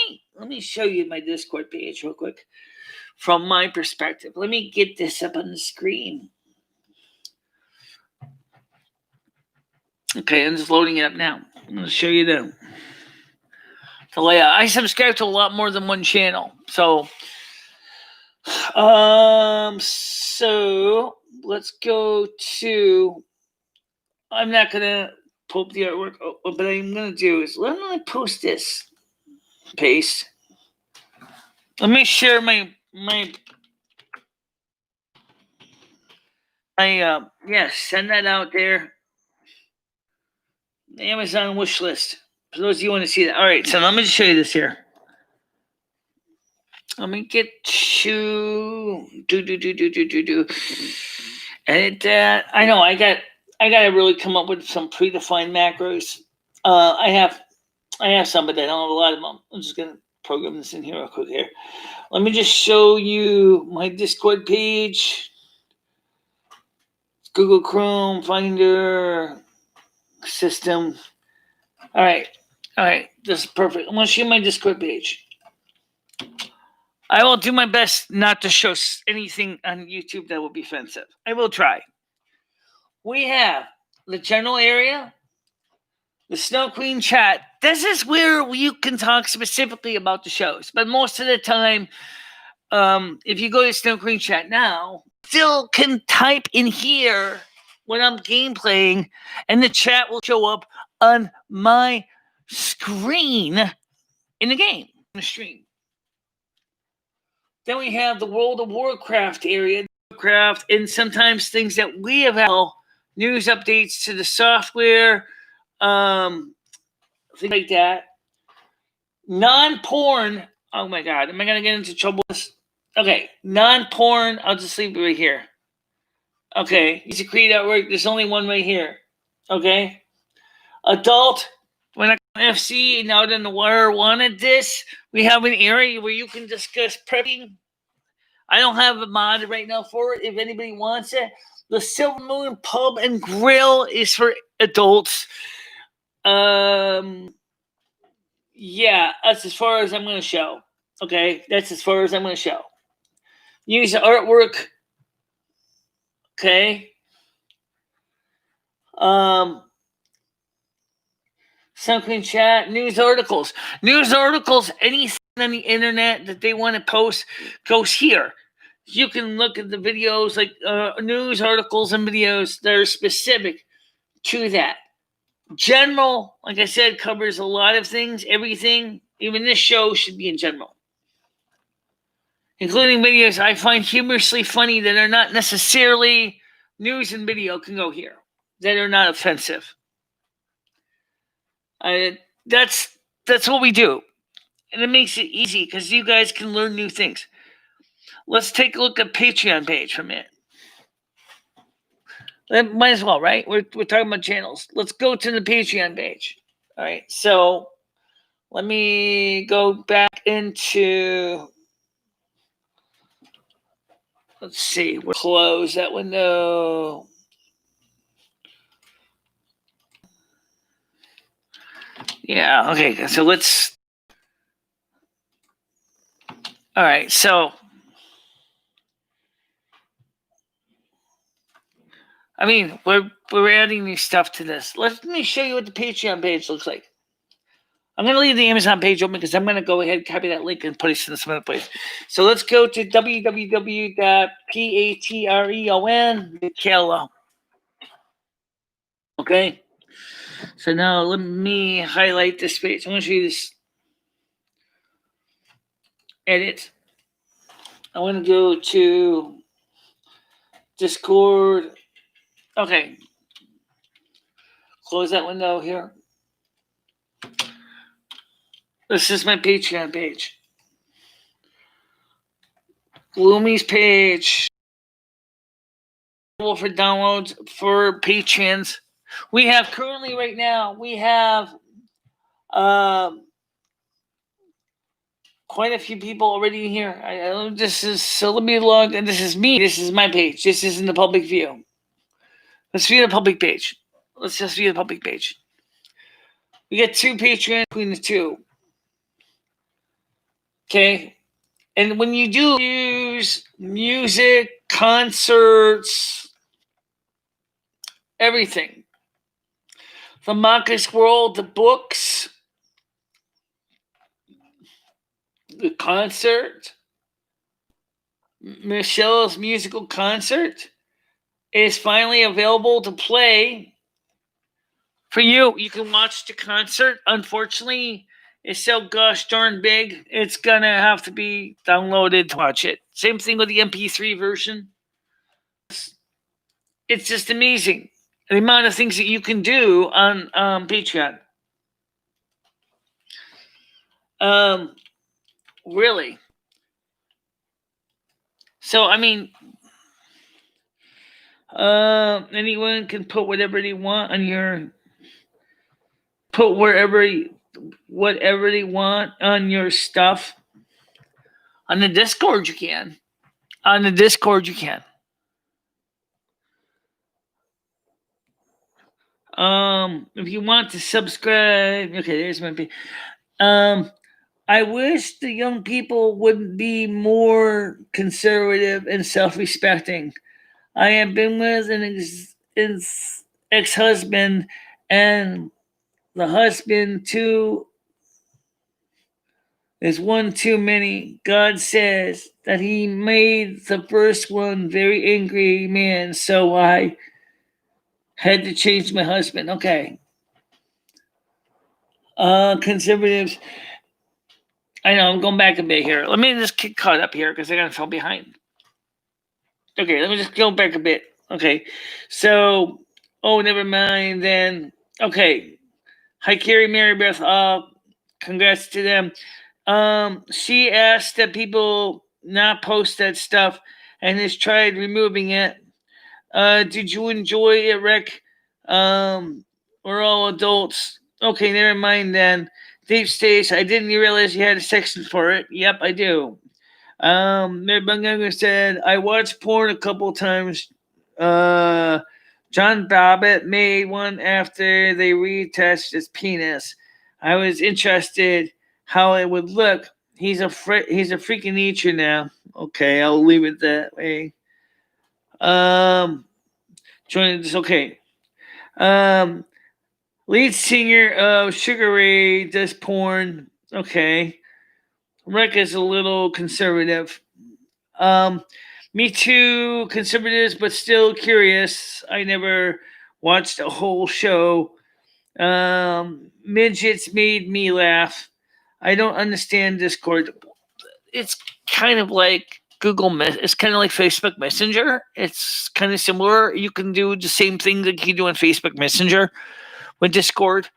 me show you my Discord page real quick from my perspective. Let me get this up on the screen. Okay, I'm just loading it up now. I'm going to show you the layout. I subscribe to a lot more than one channel, so let's go to. I'm not gonna pull up the artwork, but what I'm gonna do is let me post this. Paste. Let me share my send that out there. The Amazon wish list. For those of you who want to see that. All right, so let me just show you this here. Let me get to edit that. I know I got to really come up with some predefined macros. I have some, but I don't have a lot of them. I'm just gonna program this in here real quick here. Let me just show you my Discord page. Google Chrome, Finder. system. All right. This is perfect. I'm going to show you my Discord page. I will do my best not to show anything on YouTube that will be offensive. I will try. We have the general area, the Snow Queen chat. This is where you can talk specifically about the shows. But most of the time, if you go to Snow Queen chat now, still can type in here when I'm gameplaying, and the chat will show up on my screen in the game, in the stream. Then we have the World of Warcraft area, Warcraft, and sometimes things that we have had, news updates to the software, things like that. Non-porn. Oh my God, am I gonna get into trouble with this? Okay, non-porn. I'll just leave it right here. Okay, Easy Creed at work. There's only one right here. Okay, adult. When I FC and out in the wire wanted this, we have an area where you can discuss prepping. I don't have a mod right now for it. If anybody wants it, the Silvermoon Pub and Grill is for adults. Yeah, that's as far as I'm going to show. Okay, that's as far as I'm going to show. Use the artwork. Okay. Something chat, news articles, anything on the internet that they want to post goes here. You can look at the videos, like news articles and videos that are specific to that. General, like I said, covers a lot of things, everything. Even this show should be in general, including videos I find humorously funny that are not necessarily news and video can go here, that are not offensive. That's what we do, and it makes it easy because you guys can learn new things. Let's take a look at Patreon page for a minute. Might as well, right? We're talking about channels. Let's go to the Patreon page. All right, so let me go back into. Let's see. We'll close that window. Yeah. Okay. So let's. All right. So. I mean, we're adding new stuff to this. Let me show you what the Patreon page looks like. I'm going to leave the Amazon page open because I'm going to go ahead and copy that link and put it in some other place. So let's go to www.patreon, Michele. Okay. So now let me highlight this page. I'm going to show you this. Edit. I want to go to Discord. Okay. Close that window here. This is my Patreon page. Gloomy's page. For downloads for patrons. We have currently right now, we have quite a few people already in here. Let me log, and this is me. This is my page. This is in the public view. Let's view the public page. Let's just view the public page. We get 2 patrons between the two. Okay. And when you do use music, concerts, everything, the Marcus World, the books, the concert, Michele's musical concert is finally available to play for you. You can watch the concert. Unfortunately, it's so gosh darn big, it's going to have to be downloaded to watch it. Same thing with the MP3 version. It's just amazing the amount of things that you can do on Patreon. Really. So, I mean, anyone can put whatever they want on your, whatever they want on your stuff. On the Discord, you can. If you want to subscribe, okay, there's my page. I wish the young people would be more conservative and self-respecting. I have been with an ex-husband, and the husband too is one too many. God says that He made the first one very angry man, so I had to change my husband. Okay. Conservatives. I know I'm going back a bit here. Let me just get caught up here because I gotta fall behind. Okay, let me just go back a bit. Okay, so never mind then. Okay, hi Carrie, Mary Beth. Congrats to them. She asked that people not post that stuff and has tried removing it. Did you enjoy it, Rick? We're all adults. Okay, never mind then. Deep Stace, I didn't realize you had a section for it. Yep, I do. Mary Bunganger said, I watched porn a couple times. John Babbitt made one after they retouched his penis. I was interested how it would look. He's a freak of nature now. Okay, I'll leave it that way. Joining this. Okay. Lead singer of Sugar Ray does porn. Okay. Rick is a little conservative. Me too, conservatives, but still curious. I never watched a whole show. Midgets made me laugh. I don't understand Discord. It's kind of like it's kind of like Facebook Messenger. It's kind of similar. You can do the same thing that you do on Facebook Messenger with Discord.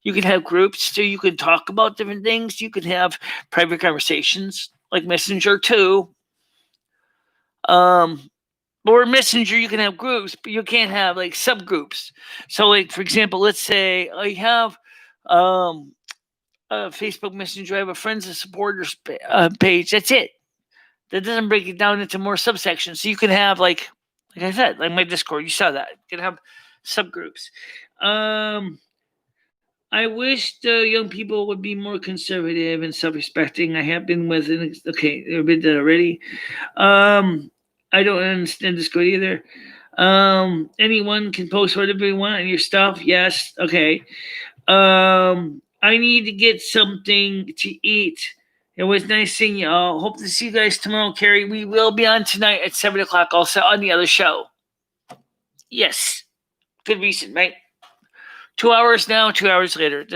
You can have groups, so you can talk about different things. You can have private conversations like Messenger too. Or Messenger, you can have groups, but you can't have like subgroups. So, like for example, let's say I have a Facebook Messenger. I have a friends and supporters page. That's it. That doesn't break it down into more subsections. So you can have like I said, like my Discord. You saw that. You can have subgroups. I wish the young people would be more conservative and self-respecting. I have been with okay, I read that already. I don't understand Discord either. Anyone can post whatever you want on your stuff. Yes, okay. I need to get something to eat. It was nice seeing you all. Hope to see you guys tomorrow, Carrie. We will be on tonight at 7 o'clock also on the other show. Yes. Good reason, right? 2 hours now, 2 hours later.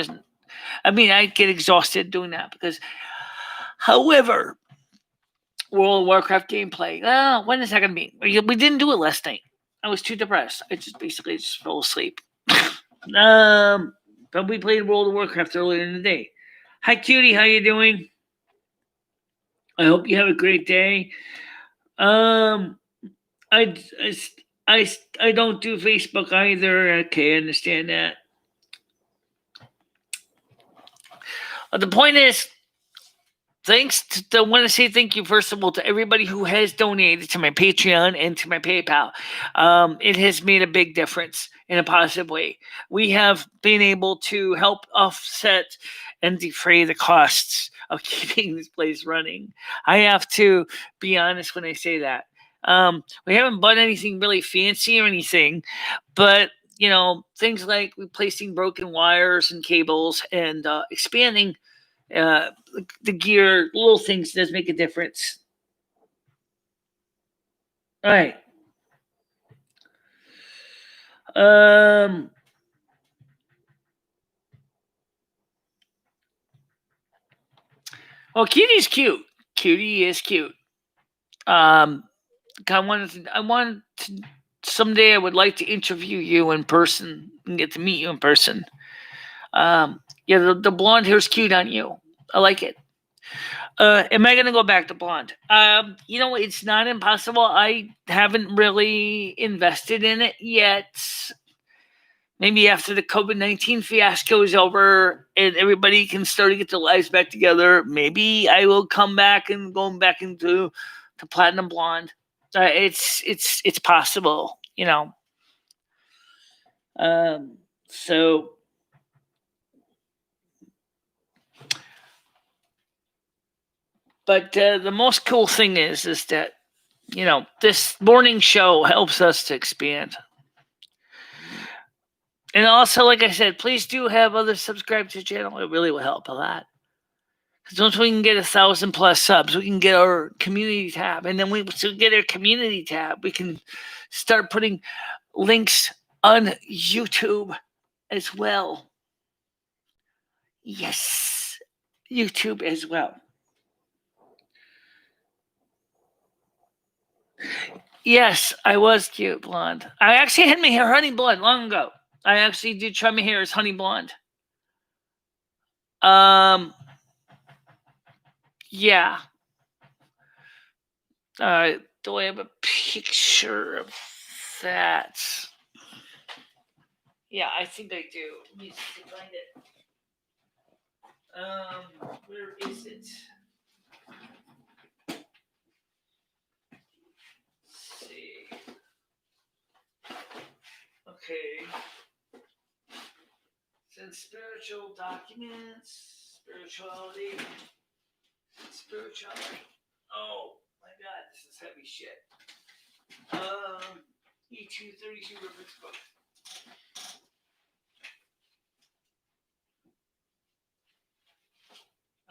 I get exhausted doing that because, however, World of Warcraft gameplay. When is that going to be? We didn't do it last night. I was too depressed. I basically fell asleep. But we played World of Warcraft earlier in the day. Hi, cutie. How you doing? I hope you have a great day. I don't do Facebook either. Okay, I understand that. The point is, I want to say thank you first of all to everybody who has donated to my Patreon and to my PayPal. It has made a big difference in a positive way. We have been able to help offset and defray the costs of keeping this place running. I have to be honest when I say that. We haven't bought anything really fancy or anything, but things like replacing broken wires and cables and expanding the gear, little things does make a difference. All right. Well, Cutie's cute. Cutie is cute. I wanted to someday I would like to interview you in person and get to meet you in person. The blonde hair's cute on you. I like it. Am I going to go back to blonde? It's not impossible. I haven't really invested in it yet. Maybe after the COVID-19 fiasco is over and everybody can start to get their lives back together, maybe I will come back and go back into platinum blonde. It's possible, So but the most cool thing is that this morning show helps us to expand. And also, like I said, please do have others subscribe to the channel. It really will help a lot. Because once we can get 1,000+ subs, we can get our community tab. And then once we get our community tab, we can start putting links on YouTube as well. Yes, YouTube as well. Yes, I was cute blonde. I actually had my hair honey blonde long ago. I actually did try my hair as honey blonde. Yeah. Do I have a picture of that? Yeah, I think I do. Let me see if I find it. Where is it? Let's see. Okay. It's in spiritual documents, spirituality. Oh my God, this is heavy shit. E232 reference book.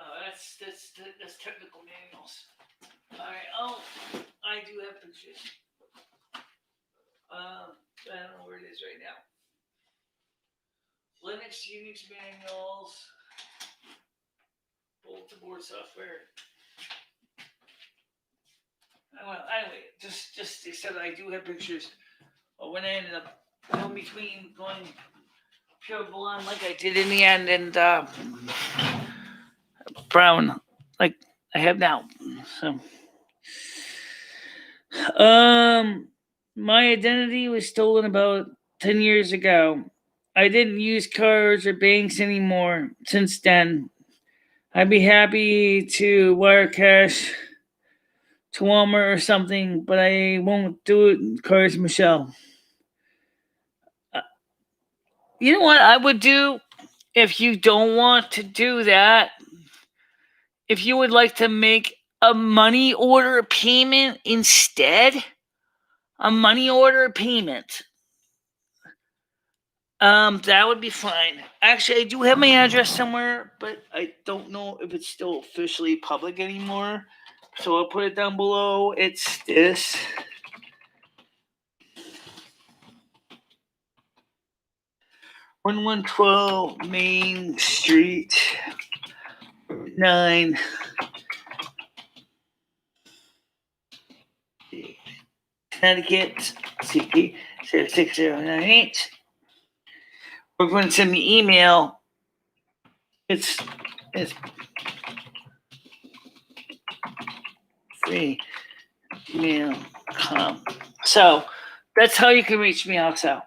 Oh, that's technical manuals. All right. I do have pictures. I don't know where it is right now. Linux, Unix manuals, board software. Well, anyway, just except I do have pictures of when I ended up going between going pure blonde like I did in the end and brown like I have now. So, my identity was stolen about 10 years ago. I didn't use cards or banks anymore since then. I'd be happy to wire cash to Walmart or something, but I won't do it in cards, Michelle. You know what I would do if you don't want to do that? If you would like to make a money order payment instead, a money order payment. That would be fine. Actually, I do have my address somewhere, but I don't know if it's still officially public anymore. So I'll put it down below. It's this. 1112 Main Street, 9. Connecticut, CP 06098. We're going to send me email. It's free email.com. So that's how you can reach me also.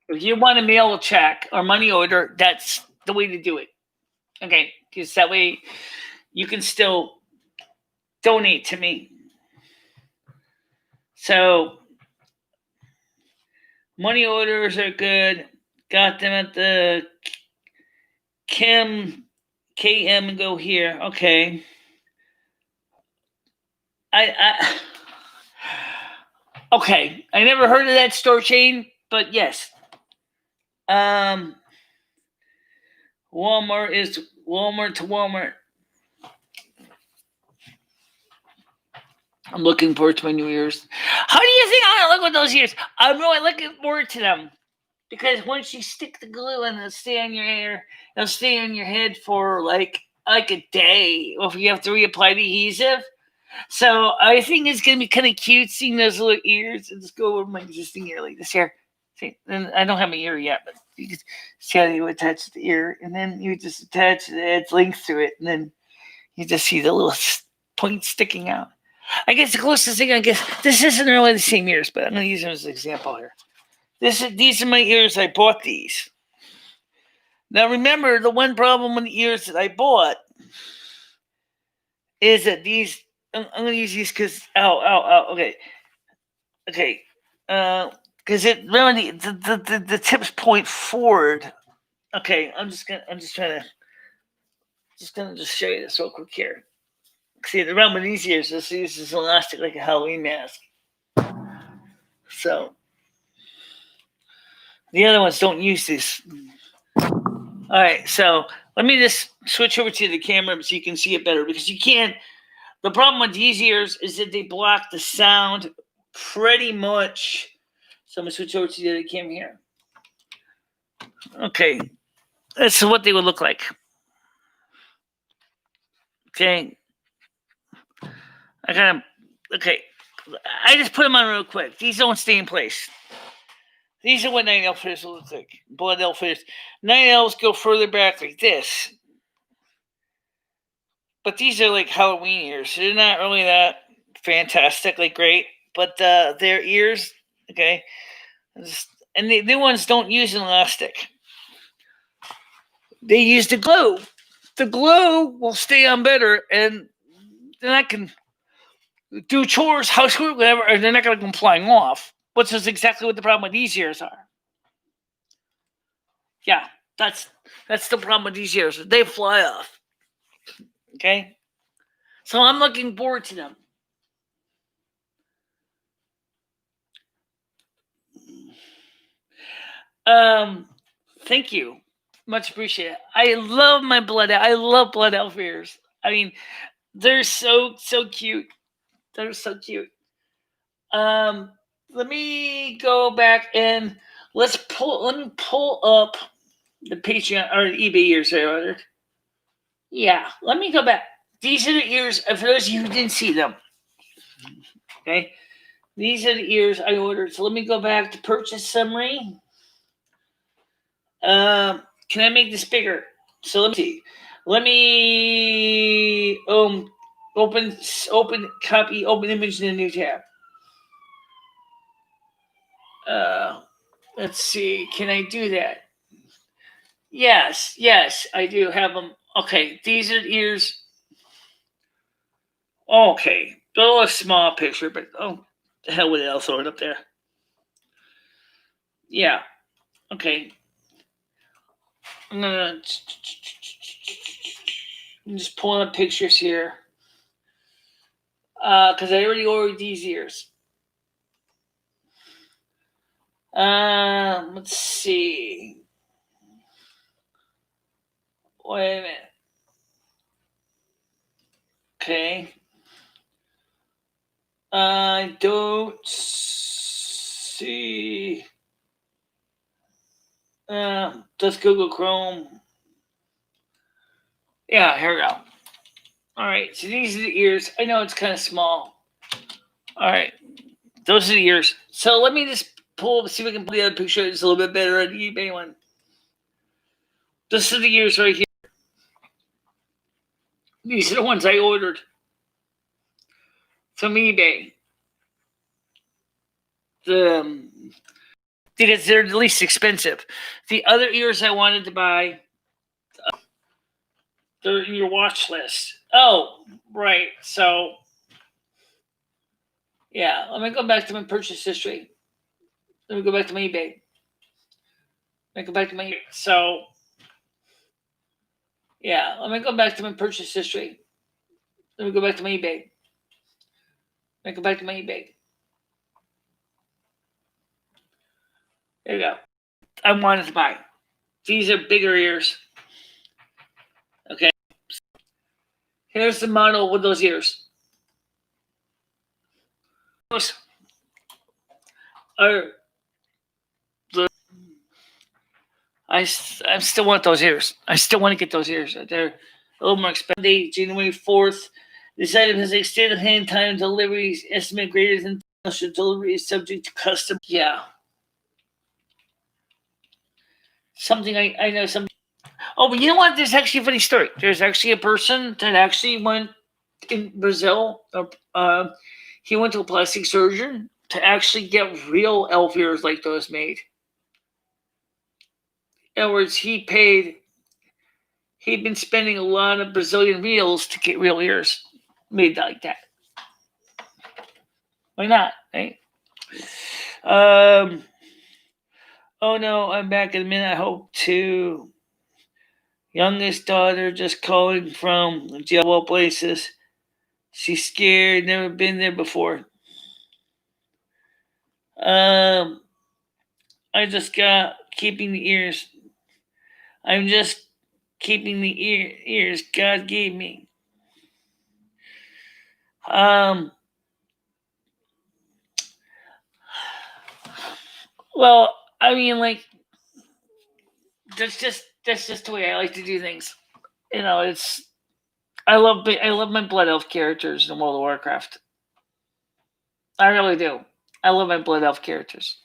If you want to mail a check or money order, that's the way to do it. Okay, because that way you can still donate to me. So money orders are good. Got them at the KM and go here. Okay. Okay. I never heard of that store chain, but yes. Walmart is Walmart to Walmart. I'm looking forward to my New Year's. How do you think I'm gonna look with those years? I'm really looking forward to them. Because once you stick the glue and it'll stay on your hair, it'll stay on your head for like a day. Or if you have to reapply the adhesive. So I think it's gonna be kind of cute seeing those little ears and just go over my existing ear like this here. See, and I don't have my ear yet, but you can see how you attach the ear, and then you just attach it, adds links to it, and then you just see the little point sticking out. I guess the closest thing, this isn't really the same ears, but I'm gonna use them as an example here. These are my ears. I bought these. Now remember, the one problem with the ears that I bought is that these. I'm going to use these because. Okay. because it really the tips point forward. Okay, I'm just trying to just show you this real quick here. See, around with these ears, this uses elastic like a Halloween mask. So the other ones don't use this. All right, so let me just switch over to the camera so you can see it better, because you can't. The problem with these ears is that they block the sound pretty much. So I'm going to switch over to the other camera here. Okay, this is what they would look like. Okay. Okay. I just put them on real quick. These don't stay in place. These are what night elf ears look like. Blood elf ears. Night elves go further back like this. But these are like Halloween ears. They're not really that fantastically great. But their ears, okay. And the new ones don't use an elastic. They use the glue. The glue will stay on better, and then I can do chores, housework, whatever, and they're not going to come flying off. Which is exactly what the problem with these ears are. Yeah, that's the problem with these ears. They fly off. Okay? So I'm looking forward to them. Thank you. Much appreciated. I love my blood. I love blood elf ears. I mean, they're so cute. They're so cute. Let me go back and let me pull up the Patreon or the eBay ears I ordered. Yeah, let me go back. These are the ears, for those of you who didn't see them. Okay, these are the ears I ordered. So let me go back to purchase summary. Can I make this bigger? So let me see. Let me open copy, open image in a new tab. Let's see. Can I do that? Yes, I do have them. Okay, these are the ears. Okay, a small picture, but the hell with it, I'll throw it up there. Yeah, okay. I'm just pulling up pictures here. Because I already ordered these ears. Let's see. Wait a minute. Okay. I don't see. Let's Google Chrome. Yeah, here we go. All right, so these are the ears. I know it's kind of small. All right, those are the ears. So let me just see if we can pull the other picture. It's a little bit better on the eBay one. This are the ears right here. These are the ones I ordered from eBay. Because they're the least expensive. The other ears I wanted to buy, they're in your watch list. Oh, right. So, yeah. Let me go back to my purchase history. Let me go back to my eBay. Let me go back to my. So, yeah. Let me go back to my purchase history. Let me go back to my eBay. Let me go back to my eBay. There you go. I wanted to buy. These are bigger ears. Okay. Here's the model with those ears. Those are I still want those ears. I still want to get those ears. They're a little more expensive. January 4th. This item has extended hand time deliveries estimate greater than delivery is subject to custom. Yeah. Something I know some. Oh, but you know what? There's actually a funny story. There's actually a person that actually went in Brazil. He went to a plastic surgeon to actually get real elf ears like those made. In other words, he'd been spending a lot of Brazilian reals to get real ears made like that. Why not, right? Oh no, I'm back in a minute. I hope to. Youngest daughter just calling from jail of all places. She's scared, never been there before. I just got keeping the ears. I'm just keeping the ears God gave me. Well, I mean, like, that's just the way I like to do things. It's I love my Blood Elf characters in World of Warcraft. I really do. I love my Blood Elf characters.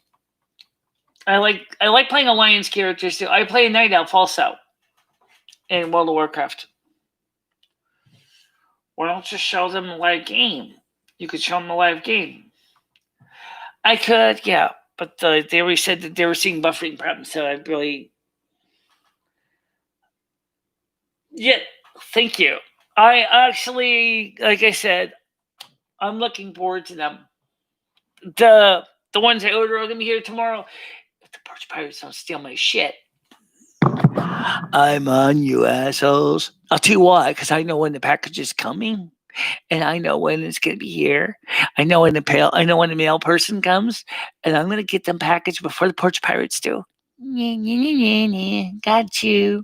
I like playing Alliance characters too. I play a Night Elf also in World of Warcraft. Why don't you show them a live game? You could show them a live game. I could, yeah, but they already said that they were seeing buffering problems, so I really, yeah. Thank you. I actually, like I said, I'm looking forward to them. The ones I order are gonna be here tomorrow. If the Porch Pirates don't steal my shit, I'm on you assholes. I'll tell you why, because I know when the package is coming, and I know when it's gonna be here. I know when the mail person comes, and I'm gonna get them packaged before the Porch Pirates do. Got you.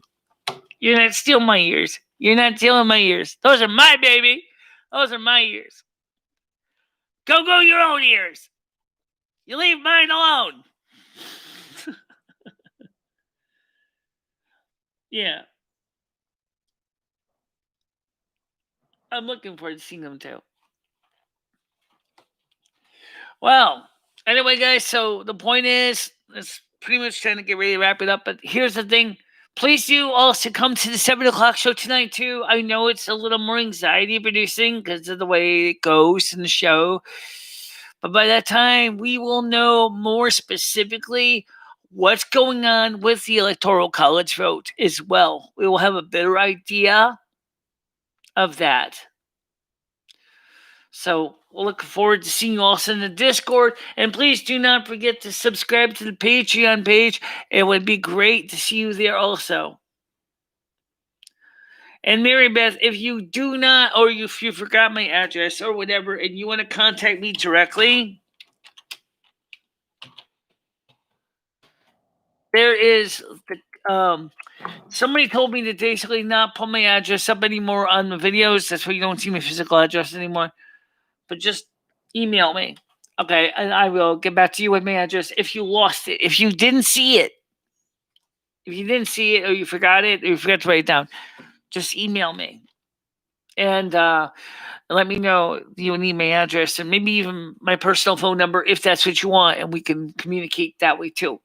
You're not stealing my ears. You're not stealing my ears. Those are my baby. Those are my ears. Go your own ears. You leave mine alone. Yeah. I'm looking forward to seeing them too. Well, anyway, guys, so the point is, it's pretty much trying to get ready to wrap it up, but here's the thing. Please do also come to the 7 o'clock show tonight, too. I know it's a little more anxiety producing because of the way it goes in the show. But by that time, we will know more specifically what's going on with the Electoral College vote as well. We will have a better idea of that. So we'll look forward to seeing you also in the Discord. And please do not forget to subscribe to the Patreon page. It would be great to see you there also. And Mary Beth, if you do not, or if you forgot my address or whatever, and you want to contact me directly, there is somebody told me to basically not put my address up anymore on the videos. That's why you don't see my physical address anymore. But just email me. Okay, and I will get back to you with my address if you lost it. If you didn't see it, or you forgot it, or you forgot to write it down, just email me. And let me know you need my address and maybe even my personal phone number if that's what you want, and we can communicate that way too.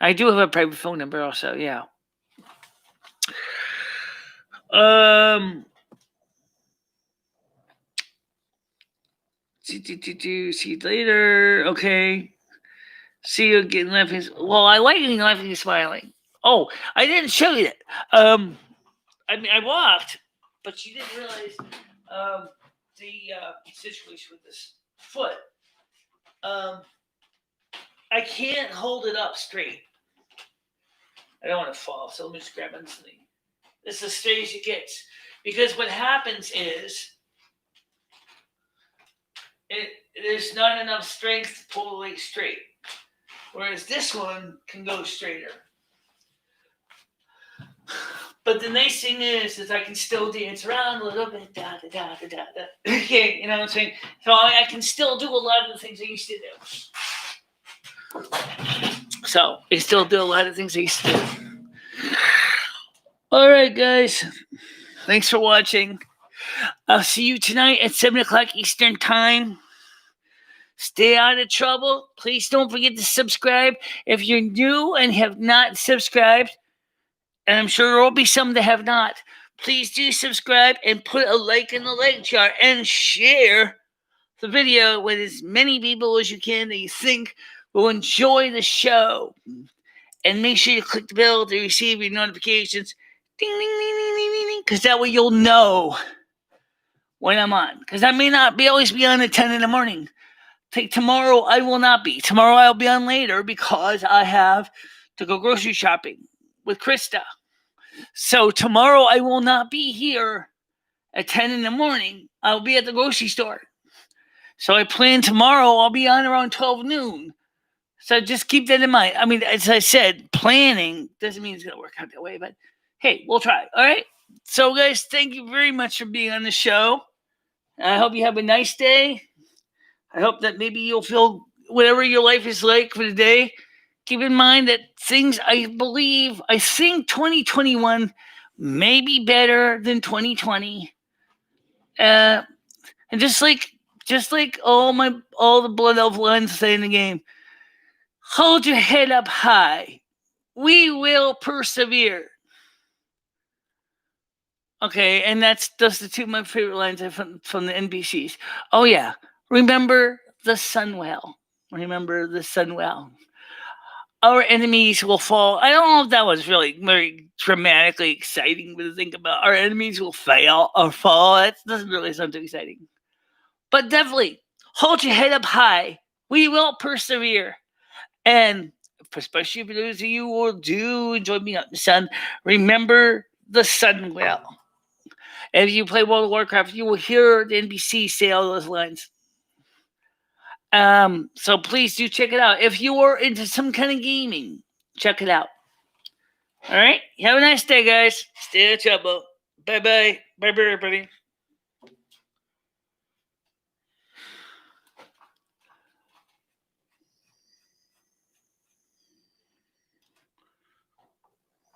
I do have a private phone number also, yeah. See you later. Okay. See you again laughing. Well, I like getting laughing and smiling. Oh, I didn't show you that. I mean, I walked, but you didn't realize the situation with this foot. I can't hold it up straight. I don't want to fall, so let me just grab on something. This is as straight as it gets. Because what happens is there's not enough strength to pull the leg straight. Whereas this one can go straighter. But the nice thing is I can still dance around a little bit. Okay, you know what I'm saying? So I can still do a lot of the things I used to do. So I still do a lot of things I used to do. All right, guys. Thanks for watching. I'll see you tonight at 7 o'clock Eastern Time. Stay out of trouble. Please don't forget to subscribe. If you're new and have not subscribed, and I'm sure there will be some that have not, please do subscribe and put a like in the like jar and share the video with as many people as you can that you think will enjoy the show. And make sure you click the bell to receive your notifications. Ding, ding, ding, ding, ding, ding, ding. Because that way you'll know when I'm on. Because I may not always be on at 10 in the morning. tomorrow I will not be. Tomorrow I'll be on later because I have to go grocery shopping with Krista. So tomorrow I will not be here at 10 in the morning. I'll be at the grocery store. So I plan tomorrow I'll be on around 12 noon. So just keep that in mind. I mean, as I said, planning doesn't mean it's going to work out that way, but hey, we'll try. All right. So, guys, thank you very much for being on the show. I hope you have a nice day. I hope that maybe you'll feel whatever your life is like for the day. Keep in mind that I think 2021 may be better than 2020. And just like all the blood elf lines say in the game, hold your head up high. We will persevere. Okay, and that's the two of my favorite lines from the NBCs. Oh yeah, remember the sun well. Remember the sun well. Our enemies will fall. I don't know if that was really very dramatically exciting, but to think about our enemies will fail or fall, that doesn't really sound too exciting. But definitely, hold your head up high. We will persevere. And especially for those of you who do enjoy being out in the sun, remember the sun well. And if you play World of Warcraft, you will hear the NPC say all those lines. So please do check it out. If you are into some kind of gaming, check it out. All right. Have a nice day, guys. Stay out of trouble. Bye-bye. Bye-bye, everybody.